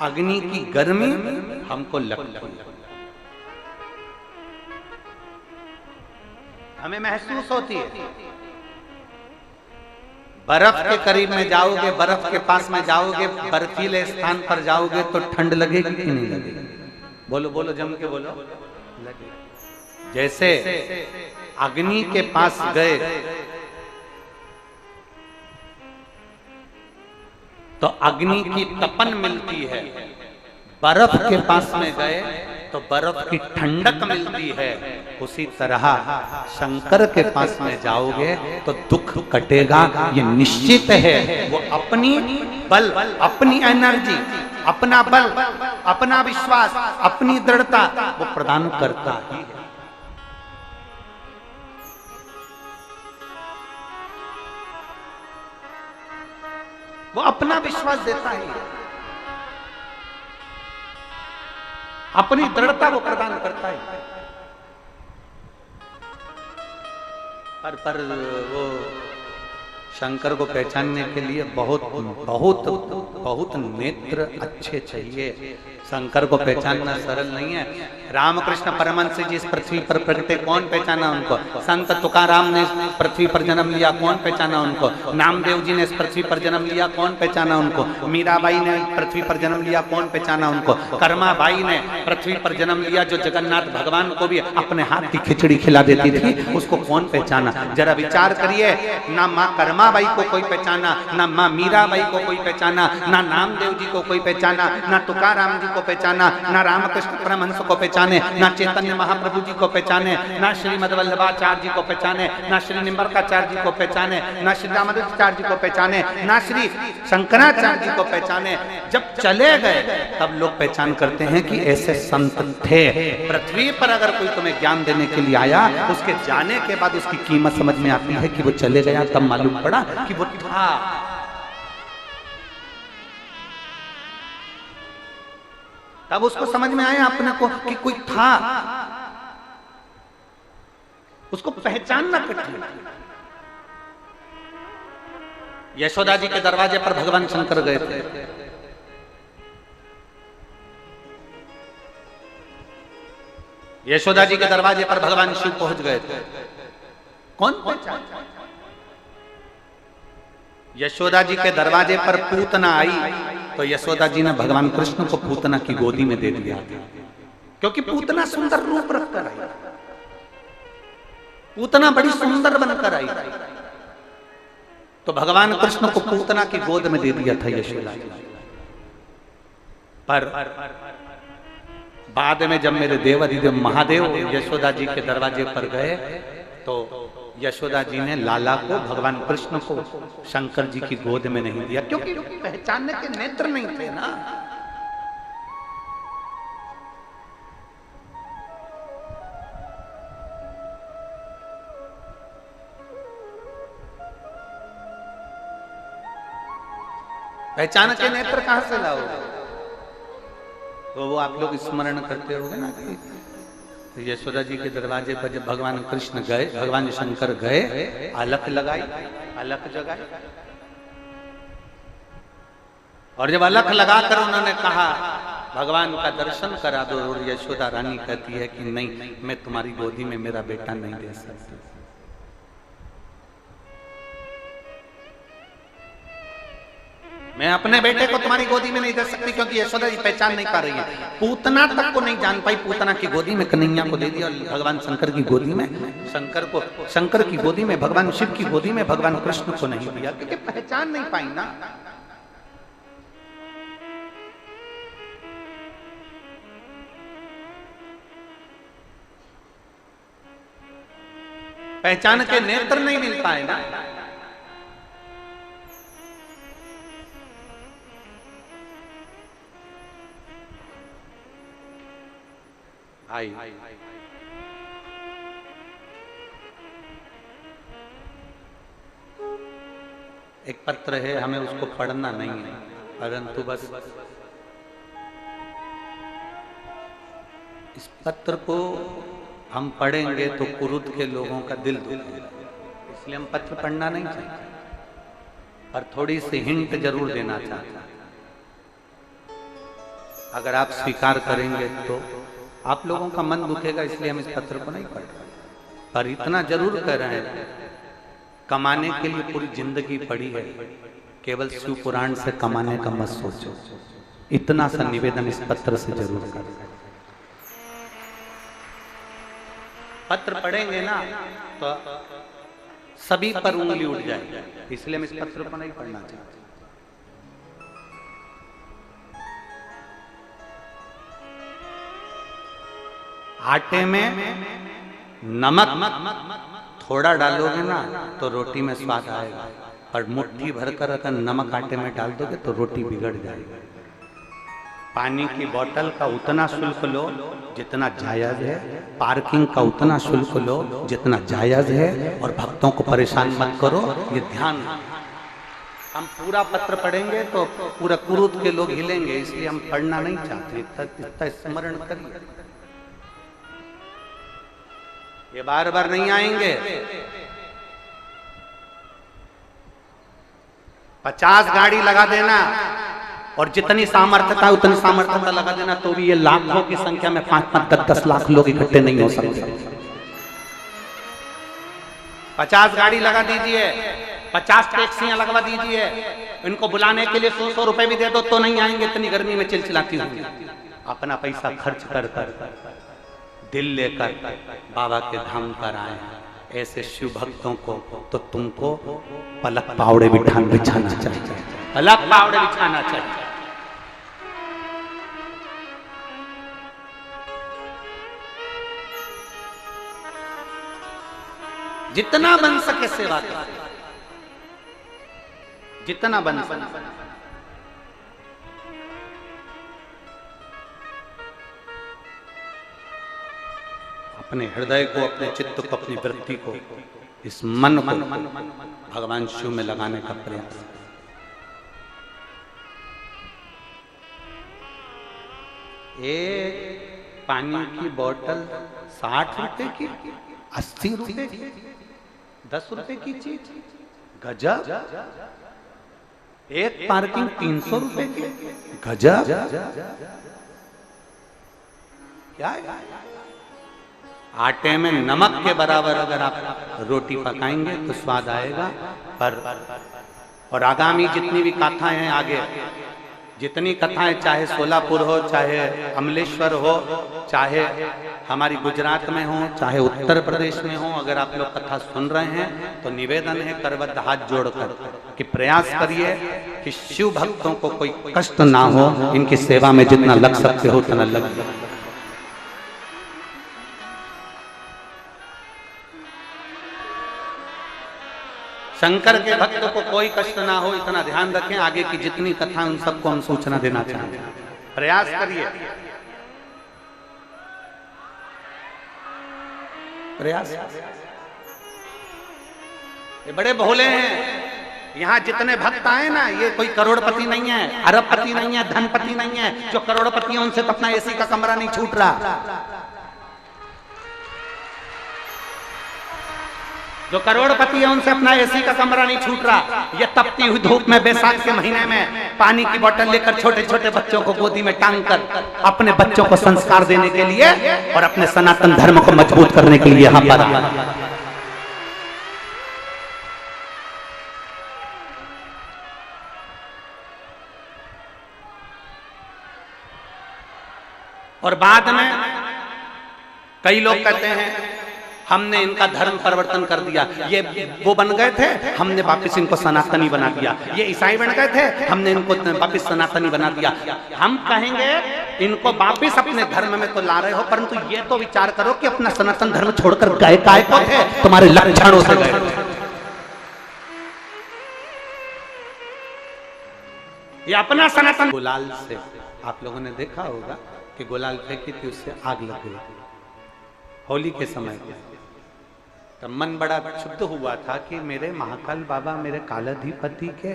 अग्नि की गर्मी हमको लगती है, हमें महसूस होती है। बर्फ के करीब में जाओगे, बर्फ के पास में जाओगे, बर्फीले स्थान पर जाओगे तो ठंड लगेगी कि नहीं लगेगी? बोलो बोलो, जम के बोलो। लगेगी। जैसे अग्नि के पास गए तो अग्नि की तपन मिलती है, बर्फ के पास में गए तो बर्फ की ठंडक मिलती है। उसी तरह शंकर के पास में जाओगे तो दुख कटेगा, ये निश्चित है। वो अपनी बल, अपनी एनर्जी, अपना बल, अपना विश्वास, अपनी दृढ़ता वो प्रदान करता ही है। वो अपना विश्वास देता है, अपनी दृढ़ता वो प्रदान करता है। पर वो शंकर को पहचानने के लिए बहुत बहुत बहुत नेत्र अच्छे चाहिए, शंकर को पहचानना सरल नहीं है। रामकृष्ण परमहंस जी इस पृथ्वी पर प्रकटे, कौन पहचाना उनको? संत तुकाराम ने इस पृथ्वी पर जन्म लिया, कौन पहचाना उनको? नामदेव जी ने इस पृथ्वी पर जन्म लिया, कौन पहचाना उनको? मीराबाई ने पृथ्वी पर जन्म लिया, कौन पहचाना उनको? कर्माबाई ने पृथ्वी पर जन्म लिया, जो जगन्नाथ भगवान को भी अपने हाथ की खिचड़ी खिला देती थी, उसको कौन पहचाना? जरा विचार करिए, ना माँ कर्माबाई को कोई पहचाना, ना माँ मीराबाई को कोई पहचाना, ना नामदेव जी को कोई पहचाना, ना तुकाराम जी को पहचाना, ना रामकृष्ण परमहंस को पहचाने, ना चैतन्य महाप्रभु जी को पहचाने, ना श्रीमद वल्लभाचार्य जी को पहचाने, ना श्री निम्बरकाचार्य जी को पहचाने, ना श्री रामानुजाचार्य जी को पहचाने, ना श्री शंकराचार्य जी को पहचाने। जब चले गए तब लोग पहचान करते हैं कि ऐसे संत थे। पृथ्वी पर अगर कोई तुम्हें ज्ञान देने के लिए आया, उसके जाने के बाद उसकी कीमत समझ में आती है कि वो चले गया, तब मालूम पड़ा कि वो था। तब उसको समझ में आया अपने को कि कोई था, उसको पहचानना कठिन। यशोदा जी के दरवाजे पर भगवान शंकर गए थे। यशोदा जी के दरवाजे पर भगवान शिव पहुंच गए थे, कौन पहचान? यशोदा जी के दरवाजे पर पूतना आई तो यशोदा जी ने भगवान कृष्ण को पूतना की गोदी में दे दिया, क्योंकि पूतना सुंदर रूप रखकर आई, पूतना बड़ी सुंदर बनकर आई, तो भगवान कृष्ण को पूतना की गोद में दे दिया था यशोदा जी। पर बाद में जब मेरे देवाधिदेव महादेव यशोदा जी के दरवाजे पर गए तो यशोदा जी ने लाला को, भगवान कृष्ण को शंकर जी की गोद में नहीं दिया, क्योंकि पहचानने के नेत्र नहीं थे ना। पहचान के नेत्र कहां से लाओगे? तो वो आप लोग स्मरण करते होंगे ना कि यशोदा जी के दरवाजे पर जब भगवान कृष्ण गए, भगवान शंकर गए, अलख लगाई, अलख जगाई, और जब अलख लगाकर उन्होंने कहा भगवान का दर्शन करा दो, और यशोदा रानी कहती है कि नहीं, मैं तुम्हारी गोदी में मेरा बेटा नहीं दे सकती। मैं अपने बेटे को तुम्हारी गोदी में नहीं दे सकती, क्योंकि यशोदा जी पहचान नहीं पा रही है। पूतना तक को नहीं जान पाई, पूतना की गोदी में कन्हैया को दे दिया, और भगवान शंकर की गोदी में शंकर की गोदी में, भगवान शिव की गोदी में भगवान कृष्ण को नहीं दिया, क्योंकि पहचान नहीं पाई ना। पहचान के नेत्र नहीं मिल पाए ना। आई एक पत्र है, हमें उसको पढ़ना नहीं है, परंतु बस इस पत्र को हम पढ़ेंगे तो कुरुद के लोगों का दिल दुखेगा, इसलिए हम पत्र पढ़ना नहीं चाहते, पर थोड़ी सी हिंट जरूर देना चाहते हैं। अगर आप स्वीकार करेंगे तो आप लोगों का मन दुखेगा, इसलिए हम इस पत्र को नहीं पढ़ रहे, पर इतना जरूर कह रहे हैं, कमाने के लिए पूरी जिंदगी पड़ी है, केवल शिव पुराण से कमाने का मत सोचो। इतना सा निवेदन इस पत्र से जरूर करें। पत्र पढ़ेंगे ना तो सभी पर उंगली उठ जाएगी, इसलिए हम इस पत्र को नहीं पढ़ना चाहते। आटे में नमक थोड़ा डालोगे ना तो रोटी में स्वाद आएगा, पर मुट्ठी भरकर अगर नमक आटे में डाल दोगे तो रोटी बिगड़ जाएगी। पानी की बोतल का उतना शुल्क लो जितना जायज है, पार्किंग का उतना शुल्क लो जितना जायज है, और भक्तों को परेशान मत करो, ये ध्यान। हम पूरा पत्र पढ़ेंगे तो पूरा कुरुद के लोग हिलेंगे, इसलिए हम पढ़ना नहीं चाहते। इतना स्मरण करिए, ये बार बार नहीं आएंगे। 50 गाड़ी लगा देना, और जितनी सामर्थ्यता उतनी सामर्थ्यता लगा देना तो भी ये लाखों की संख्या में 5-10 लाख लोग इकट्ठे नहीं हो सकते। 50 गाड़ी लगा दीजिए, 50 टैक्सियां लगवा दीजिए, इनको बुलाने के लिए 100 रुपए भी दे दो तो नहीं आएंगे, इतनी गर्मी में चिलचिलाती होंगी। अपना पैसा खर्च कर दिल लेकर बाबा के धाम पर आए ऐसे शिव भक्तों को तो तुमको पलक पावड़े बिछाना चाहिए, पलक पावड़े बिछाना चाहिए। जितना बन सके सेवा करें, जितना बन सके। अपने हृदय को, अपने चित्त को, अपनी वृत्ति को, इस मन को भगवान शिव में लगाने का प्रयास। एक पानी की बोतल 60 रुपए की, 80 रुपए की, 10 रुपए की चीज, गजब। एक पार्किंग 300 रुपए की, गजब। क्या है? आटे में नमक के बराबर अगर आप रोटी पकाएंगे तो स्वाद आएगा। पर और आगामी जितनी भी कथाएं हैं, आगे जितनी कथाएं, चाहे सोलापुर हो, चाहे अमलेश्वर हो, चाहे हमारी गुजरात में हो, चाहे उत्तर प्रदेश में हो, अगर आप लोग कथा सुन रहे हैं तो निवेदन है करबद्ध हाथ जोड़कर कि प्रयास करिए कि शिव भक्तों को कोई कष्ट ना हो, इनकी सेवा में जितना लग सकते हो उतना लग। शंकर के भक्त को कोई कष्ट ना हो, इतना ध्यान रखें। आगे की जितनी कथा उन सबको हम सूचना देना चाहते हैं, प्रयास करिए, प्रयास। ये बड़े भोले हैं। यहाँ जितने भक्त आए ना, ये कोई करोड़पति नहीं है, अरबपति नहीं है, धनपति नहीं है। जो करोड़पति है उनसे तो अपना एसी का कमरा नहीं छूट रहा। जो करोड़पति है उनसे अपना एसी का कमरा नहीं छूट रहा। ये तपती हुई धूप में बैसाख के महीने में पानी की बोतल लेकर छोटे छोटे बच्चों को गोदी में टांग कर अपने बच्चों को संस्कार देने के लिए और अपने सनातन धर्म को मजबूत करने के लिए यहाँ पर और बाद में कई लोग कहते हैं हमने इनका धर्म परिवर्तन कर दिया, ये वो बन गए थे, हमने वापस इनको सनातनी बना दिया। ये ईसाई बन गए थे, हमने इनको वापस सनातनी बना दिया। हम कहेंगे इनको वापस अपने धर्म में तो ला रहे हो, परंतु ये तो विचार करो कि अपना सनातन धर्म छोड़कर गए काय को थे, तुम्हारे लक्षणों से गए। ये अपना सनातन गुलाल से, आप लोगों ने देखा होगा कि गुलाल फेंकी थी, उससे आग लग गई होली के समय। तो मन बड़ा क्षुब्ध हुआ था कि मेरे महाकाल बाबा, मेरे कालाधिपति के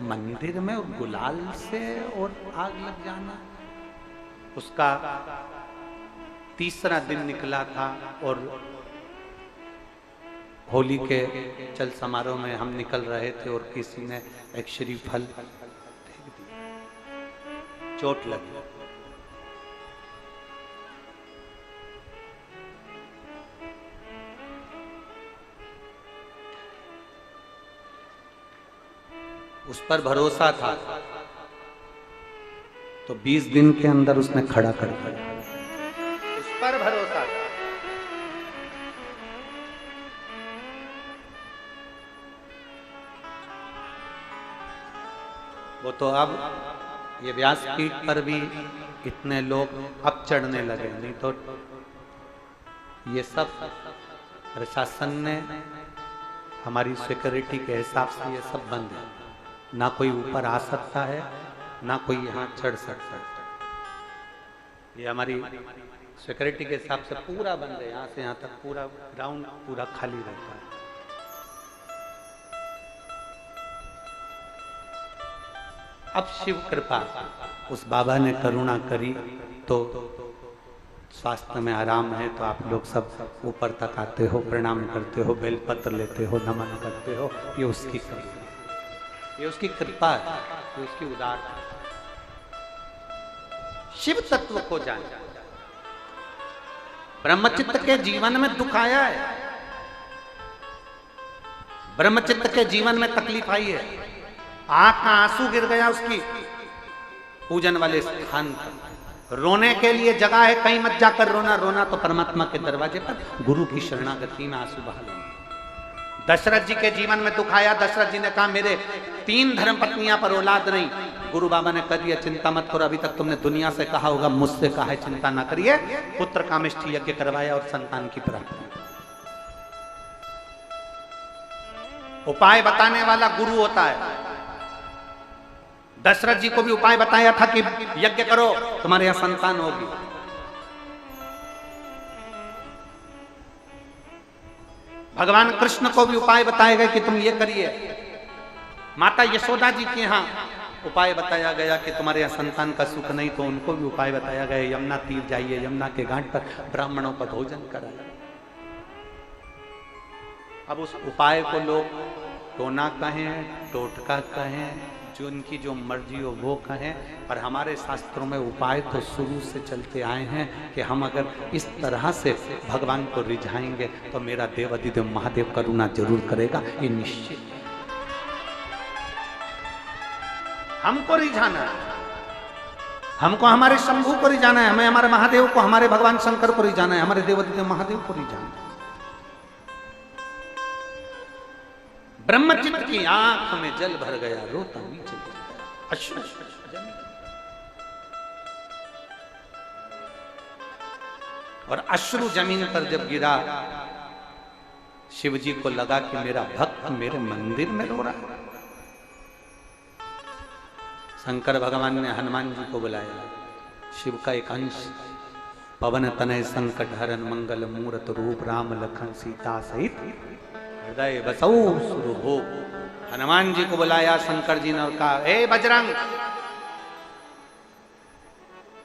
मंदिर में गुलाल से और आग लग जाना। उसका तीसरा दिन निकला था और होली के चल समारोह में हम निकल रहे थे और किसी ने एक श्रीफल फेंक दिया, चोट लगी। उस पर भरोसा था तो 20 दिन के अंदर उसने खड़ा कर दिया। उस पर भरोसा था। वो तो अब ये व्यासपीठ पर भी इतने लोग अब चढ़ने लगे, नहीं तो ये सब प्रशासन ने हमारी सिक्योरिटी के हिसाब से ये सब बंद है। ना कोई ऊपर आ सकता है, ना कोई यहाँ चढ़ सकता है। ये हमारी सिक्योरिटी के हिसाब से पूरा बंद है। यहाँ से यहाँ तक पूरा ग्राउंड पूरा खाली रहता है। अब शिव कृपा, उस बाबा ने करुणा करी तो स्वास्थ्य में आराम है, तो आप लोग सब ऊपर तक आते हो, प्रणाम करते हो, बेलपत्र लेते हो, नमन करते हो। ये उसकी कृपा, ये उसकी कृपा है, ये उसकी उदारता। शिव तत्व को जाने। ब्रह्मचित्त के जीवन में दुख आया है, ब्रह्मचित्त के जीवन में तकलीफ आई है, आंख का आंसू गिर गया उसकी पूजन वाले स्थान पर। रोने के लिए जगह है, कहीं मत जाकर रोना, रोना तो परमात्मा के दरवाजे पर गुरु की शरणागति में आंसू बहा लेना। दशरथ जी के जीवन में दुख आया, दशरथ जी ने कहा मेरे 3 धर्मपत्नियां पर औलाद नहीं। गुरु बाबा ने कह दिया चिंता मत करो, अभी तक तुमने दुनिया से कहा होगा, मुझसे कहा है चिंता ना करिए। पुत्र कामेष्ठी यज्ञ करवाया और संतान की प्राप्ति। उपाय बताने वाला गुरु होता है। दशरथ जी को भी उपाय बताया था कि यज्ञ करो, तुम्हारे यहां संतान होगी। भगवान कृष्ण को भी उपाय बताए गए कि तुम ये करिए। माता यशोदा जी के यहां उपाय बताया गया कि तुम्हारे यहां संतान का सुख नहीं, तो उनको भी उपाय बताया गया, यमुना तीर जाइए, यमुना के घाट पर ब्राह्मणों का भोजन कराइए। अब उस उपाय को लोग टोना कहें, टोटका कहें, जो उनकी जो मर्जी हो वो कहें, पर हमारे शास्त्रों में उपाय तो शुरू से चलते आए हैं कि हम अगर इस तरह से भगवान को रिझाएंगे तो मेरा देव अधिदेव महादेव करुणा जरूर करेगा, ये निश्चित। हमको रिझाना है, हमको हमारे शंभू को रिझाना है, हमें हमारे महादेव को, हमारे भगवान शंकर को रिझाना है, हमारे देव अधिदेव महादेव को रिझाना है। ब्रह्मचित्त की आंख में जल भर गया, रोता नीचे अश्रु जमीन। और अश्रु जमीन पर जब गिरा, शिव जी को लगा कि मेरा भक्त मेरे मंदिर में रो रहा है। शंकर भगवान ने हनुमान जी को बुलाया। शिव का एक अंश, पवन तनय संकट हरन मंगल मूर्त रूप, राम लखन सीता सहित हृदय बसौ सुरभोग। हनुमान जी को बुलाया शंकर जी ने, कहा ए बजरंग,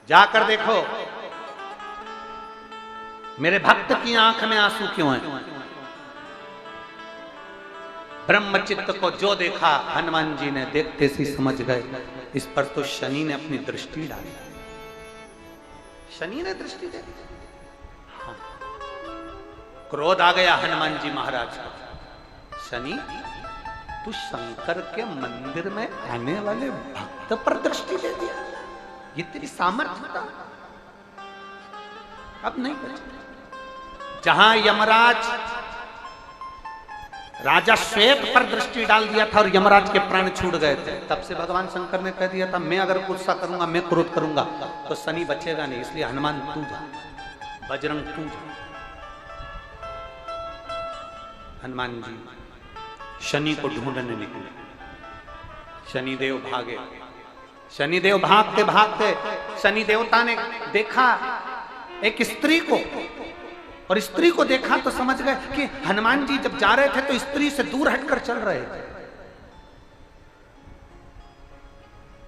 जाकर देखो मेरे भक्त की आंख में आंसू क्यों है। ब्रह्मचित्त को जो देखा, हनुमान जी ने देखते ही समझ गए, इस पर तो शनि ने अपनी दृष्टि डाली। शनि ने दृष्टि दी। हाँ। क्रोध आ गया हनुमान जी महाराज को। शनि, तू शंकर के मंदिर में आने वाले भक्त पर दृष्टि दे दिया, ये तेरी सामर्थ्य था। अब नहीं बचा। जहां यमराज राजा श्वेत पर दृष्टि डाल दिया था और यमराज के प्राण छूट गए थे, तब से भगवान शंकर ने कह दिया था मैं अगर गुस्सा करूंगा, मैं क्रोध करूंगा तो शनि बचेगा नहीं, इसलिए हनुमान तू जा, बजरंग तू जा। हनुमान जी शनि को ढूंढने निकले। शनिदेव भागे। शनिदेव भागते भागते शनि देवता ने देखा एक स्त्री को, और स्त्री को देखा तो समझ गए कि हनुमान जी जब जा रहे थे तो स्त्री से दूर हटकर चल रहे थे।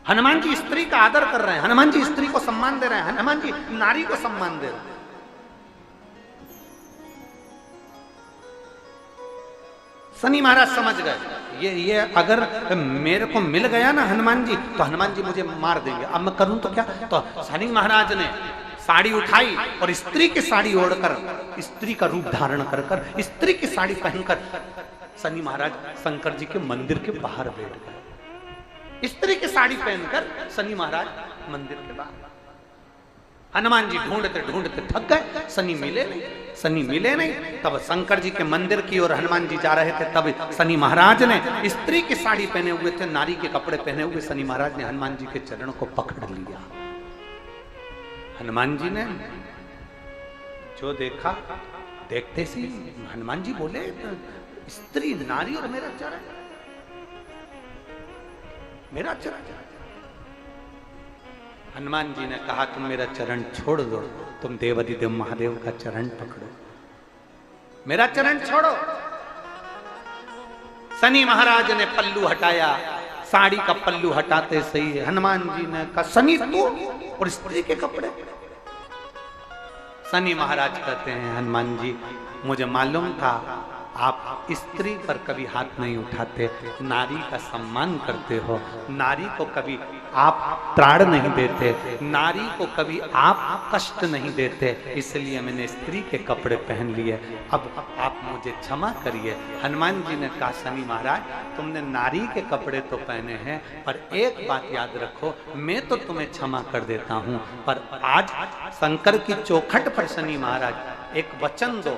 हनुमान जी स्त्री का आदर कर रहे हैं, हनुमान जी स्त्री को सम्मान दे रहे हैं, हनुमान जी नारी को सम्मान दे रहे हैं। शनि महाराज समझ गए ये अगर मेरे को मिल गया ना हनुमान जी, तो हनुमान जी मुझे मार देंगे, अब मैं करूं तो क्या। तो शनि महाराज ने साड़ी उठाई और स्त्री की साड़ी ओढ़कर, स्त्री का रूप धारण कर कर, स्त्री की साड़ी पहनकर शनि महाराज शंकर जी के मंदिर के बाहर बैठ गए। स्त्री की साड़ी पहनकर शनि महाराज मंदिर के बाहर। हनुमान जी ढूंढते ढूंढते थक गए, शनि मिले नहीं, शनि मिले नहीं। तब शंकर जी के मंदिर की ओर हनुमान जी जा रहे थे, तब शनि महाराज ने, स्त्री की साड़ी पहने हुए थे, नारी के कपड़े पहने हुए शनि महाराज ने हनुमान जी के चरण को पकड़ लिया। हनुमान जी ने जो देखा, देखते से हनुमान जी बोले स्त्री, नारी और मेरा चरण, मेरा चरण। हनुमान जी ने कहा तुम मेरा चरण छोड़ दो, तुम देव अधिदेव महादेव का चरण पकड़ो, मेरा चरण छोड़ो। शनि महाराज ने पल्लू हटाया, साड़ी का पल्लू हटाते सही हनुमान जी ने कहा शनि तू और स्त्री के कपड़े। शनि महाराज कहते हैं हनुमान जी मुझे मालूम था आप स्त्री पर कभी हाथ नहीं उठाते, नारी का सम्मान करते हो, नारी को कभी आप त्राण नहीं देते, नारी को कभी आप कष्ट नहीं देते, इसलिए मैंने स्त्री के कपड़े पहन लिए। अब आप मुझे क्षमा करिए। हनुमान जी ने कहा शनि महाराज तुमने नारी के कपड़े तो पहने हैं, पर एक बात याद रखो, मैं तो तुम्हें क्षमा कर देता हूं, पर आज शंकर की चौखट पर शनि महाराज एक वचन दो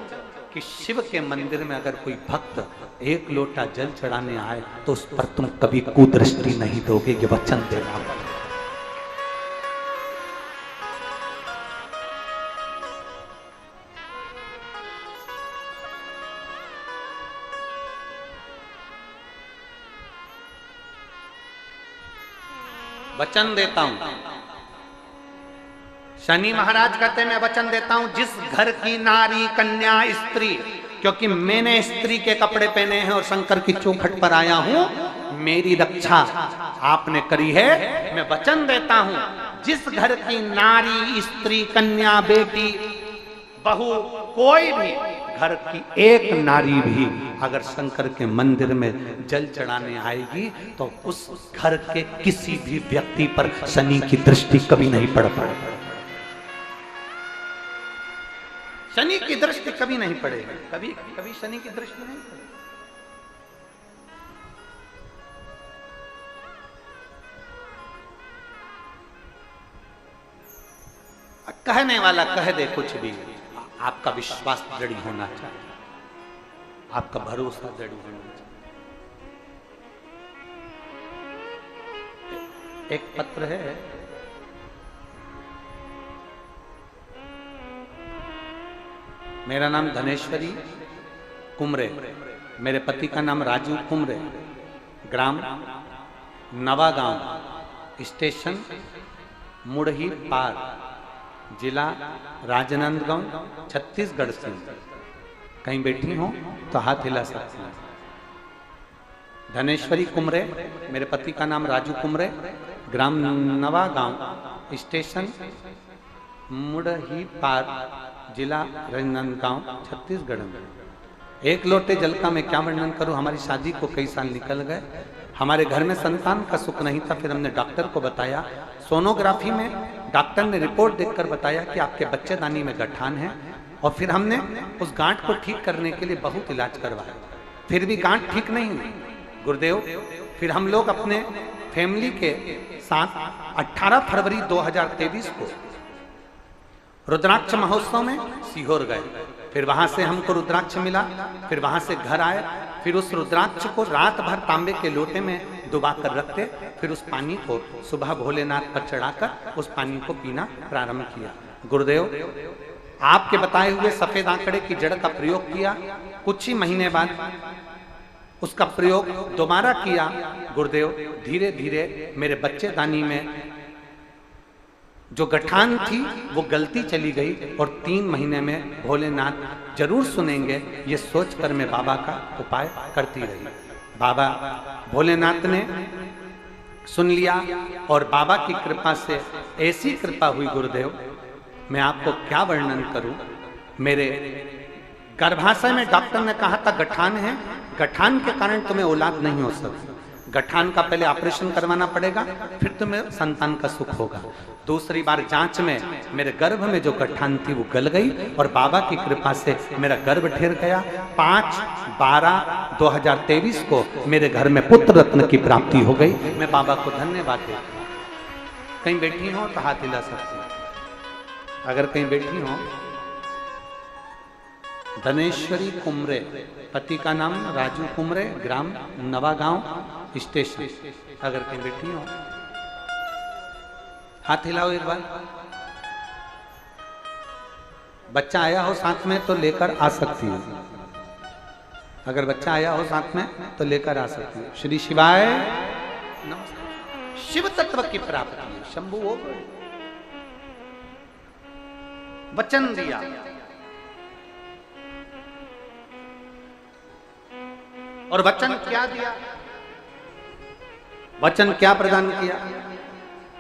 कि शिव के मंदिर में अगर कोई भक्त एक लोटा जल चढ़ाने आए तो उस पर तुम कभी कुदृष्टि नहीं दोगे, ये वचन देना। वचन देता हूं, शनि महाराज कहते हैं मैं वचन देता हूं, जिस घर की नारी कन्या स्त्री, क्योंकि मैंने स्त्री के कपड़े पहने हैं और शंकर की चौखट पर आया हूं, मेरी रक्षा आपने करी है, मैं वचन देता हूं जिस घर की नारी स्त्री कन्या बेटी बहू कोई भी घर की एक नारी भी अगर शंकर के मंदिर में जल चढ़ाने आएगी तो उस घर के किसी भी व्यक्ति पर शनि की दृष्टि कभी नहीं पड़ पाएगी, शनि की दृष्टि कभी नहीं पड़ेगी, कभी कभी शनि की दृष्टि नहीं पड़ेगी। कहने वाला कह दे कुछ भी, आपका विश्वास दृढ़ होना चाहिए, आपका भरोसा दृढ़ होना चाहिए। एक पत्र है, मेरा नाम धनेश्वरी कुमरे, मेरे पति का नाम राजू कुमरे, ग्राम नवागांव, स्टेशन मुड़ही पार, जिला राजनांदगांव, छत्तीसगढ़ से। कहीं बैठी हो तो हाथ हिला सकती हैं। धनेश्वरी कुमरे, मेरे पति का नाम राजू कुमरे, ग्राम नवागांव, स्टेशन मुड़ही पार, जिला राजनांदगांव, छत्तीसगढ़ में। एक लोटे जल का मैं क्या वर्णन करूं, हमारी शादी को कई साल निकल गए, हमारे घर में संतान का सुख नहीं था। फिर हमने डॉक्टर को बताया, सोनोग्राफी में डॉक्टर ने रिपोर्ट देखकर बताया कि आपके बच्चेदानी में गठान है, और फिर हमने उस गांठ को ठीक करने के लिए बहुत इलाज करवाया, फिर भी गांठ ठीक नहीं हुई गुरुदेव। फिर हम लोग अपने फैमिली के साथ 18 फरवरी 2023 को रुद्राक्ष महोत्सव में सीहोर गए, फिर वहां से हमको रुद्राक्ष मिला, फिर वहां से घर आए, फिर उस रुद्राक्ष को रात भर तांबे के लोटे में डुबा कर रखते, फिर उस पानी को सुबह भोलेनाथ पर चढ़ाकर उस पानी को पीना प्रारंभ किया। गुरुदेव आपके बताए हुए सफेद आंकड़े की जड़ का प्रयोग किया, कुछ ही महीने बाद उसका प्रयोग दोबारा किया। गुरुदेव धीरे धीरे मेरे बच्चेदानी में जो गठान थी वो गलती चली गई, और 3 महीने में भोलेनाथ जरूर सुनेंगे ये सोचकर मैं बाबा का उपाय करती रही। बाबा भोलेनाथ ने सुन लिया, और बाबा की कृपा से ऐसी कृपा हुई गुरुदेव, मैं आपको क्या वर्णन करूं। मेरे गर्भाशय में डॉक्टर ने कहा था गठान है, गठान के कारण तुम्हें औलाद नहीं हो सकती, गठान का पहले ऑपरेशन करवाना पड़ेगा, फिर तुम्हें संतान का सुख होगा। दूसरी बार जांच में मेरे गर्भ में जो गठान थी वो गल गई, और बाबा की कृपा से मेरा गर्भ ठहर गया। 5/12/2023 को मेरे घर में पुत्र रत्न की प्राप्ति हो गई। मैं बाबा को धन्यवाद देता हूं। कहीं बैठी हो तो हाथ हिला सकती हूँ, अगर कहीं बैठी हो। धनेश्वरी कुमरे, पति का नाम राजू कुमरे, ग्राम नवागांव, स्टेशन, अगर कहीं बैठी हो हाथ हिलाओ एक बार। बच्चा आया हो साथ में तो लेकर आ सकती है, अगर बच्चा आया हो साथ में तो लेकर आ सकती है। श्री शिवाय नमस्कार। शिव तत्व की प्राप्ति शंभु हो गए, वचन दिया, और वचन क्या दिया, वचन क्या प्रदान किया।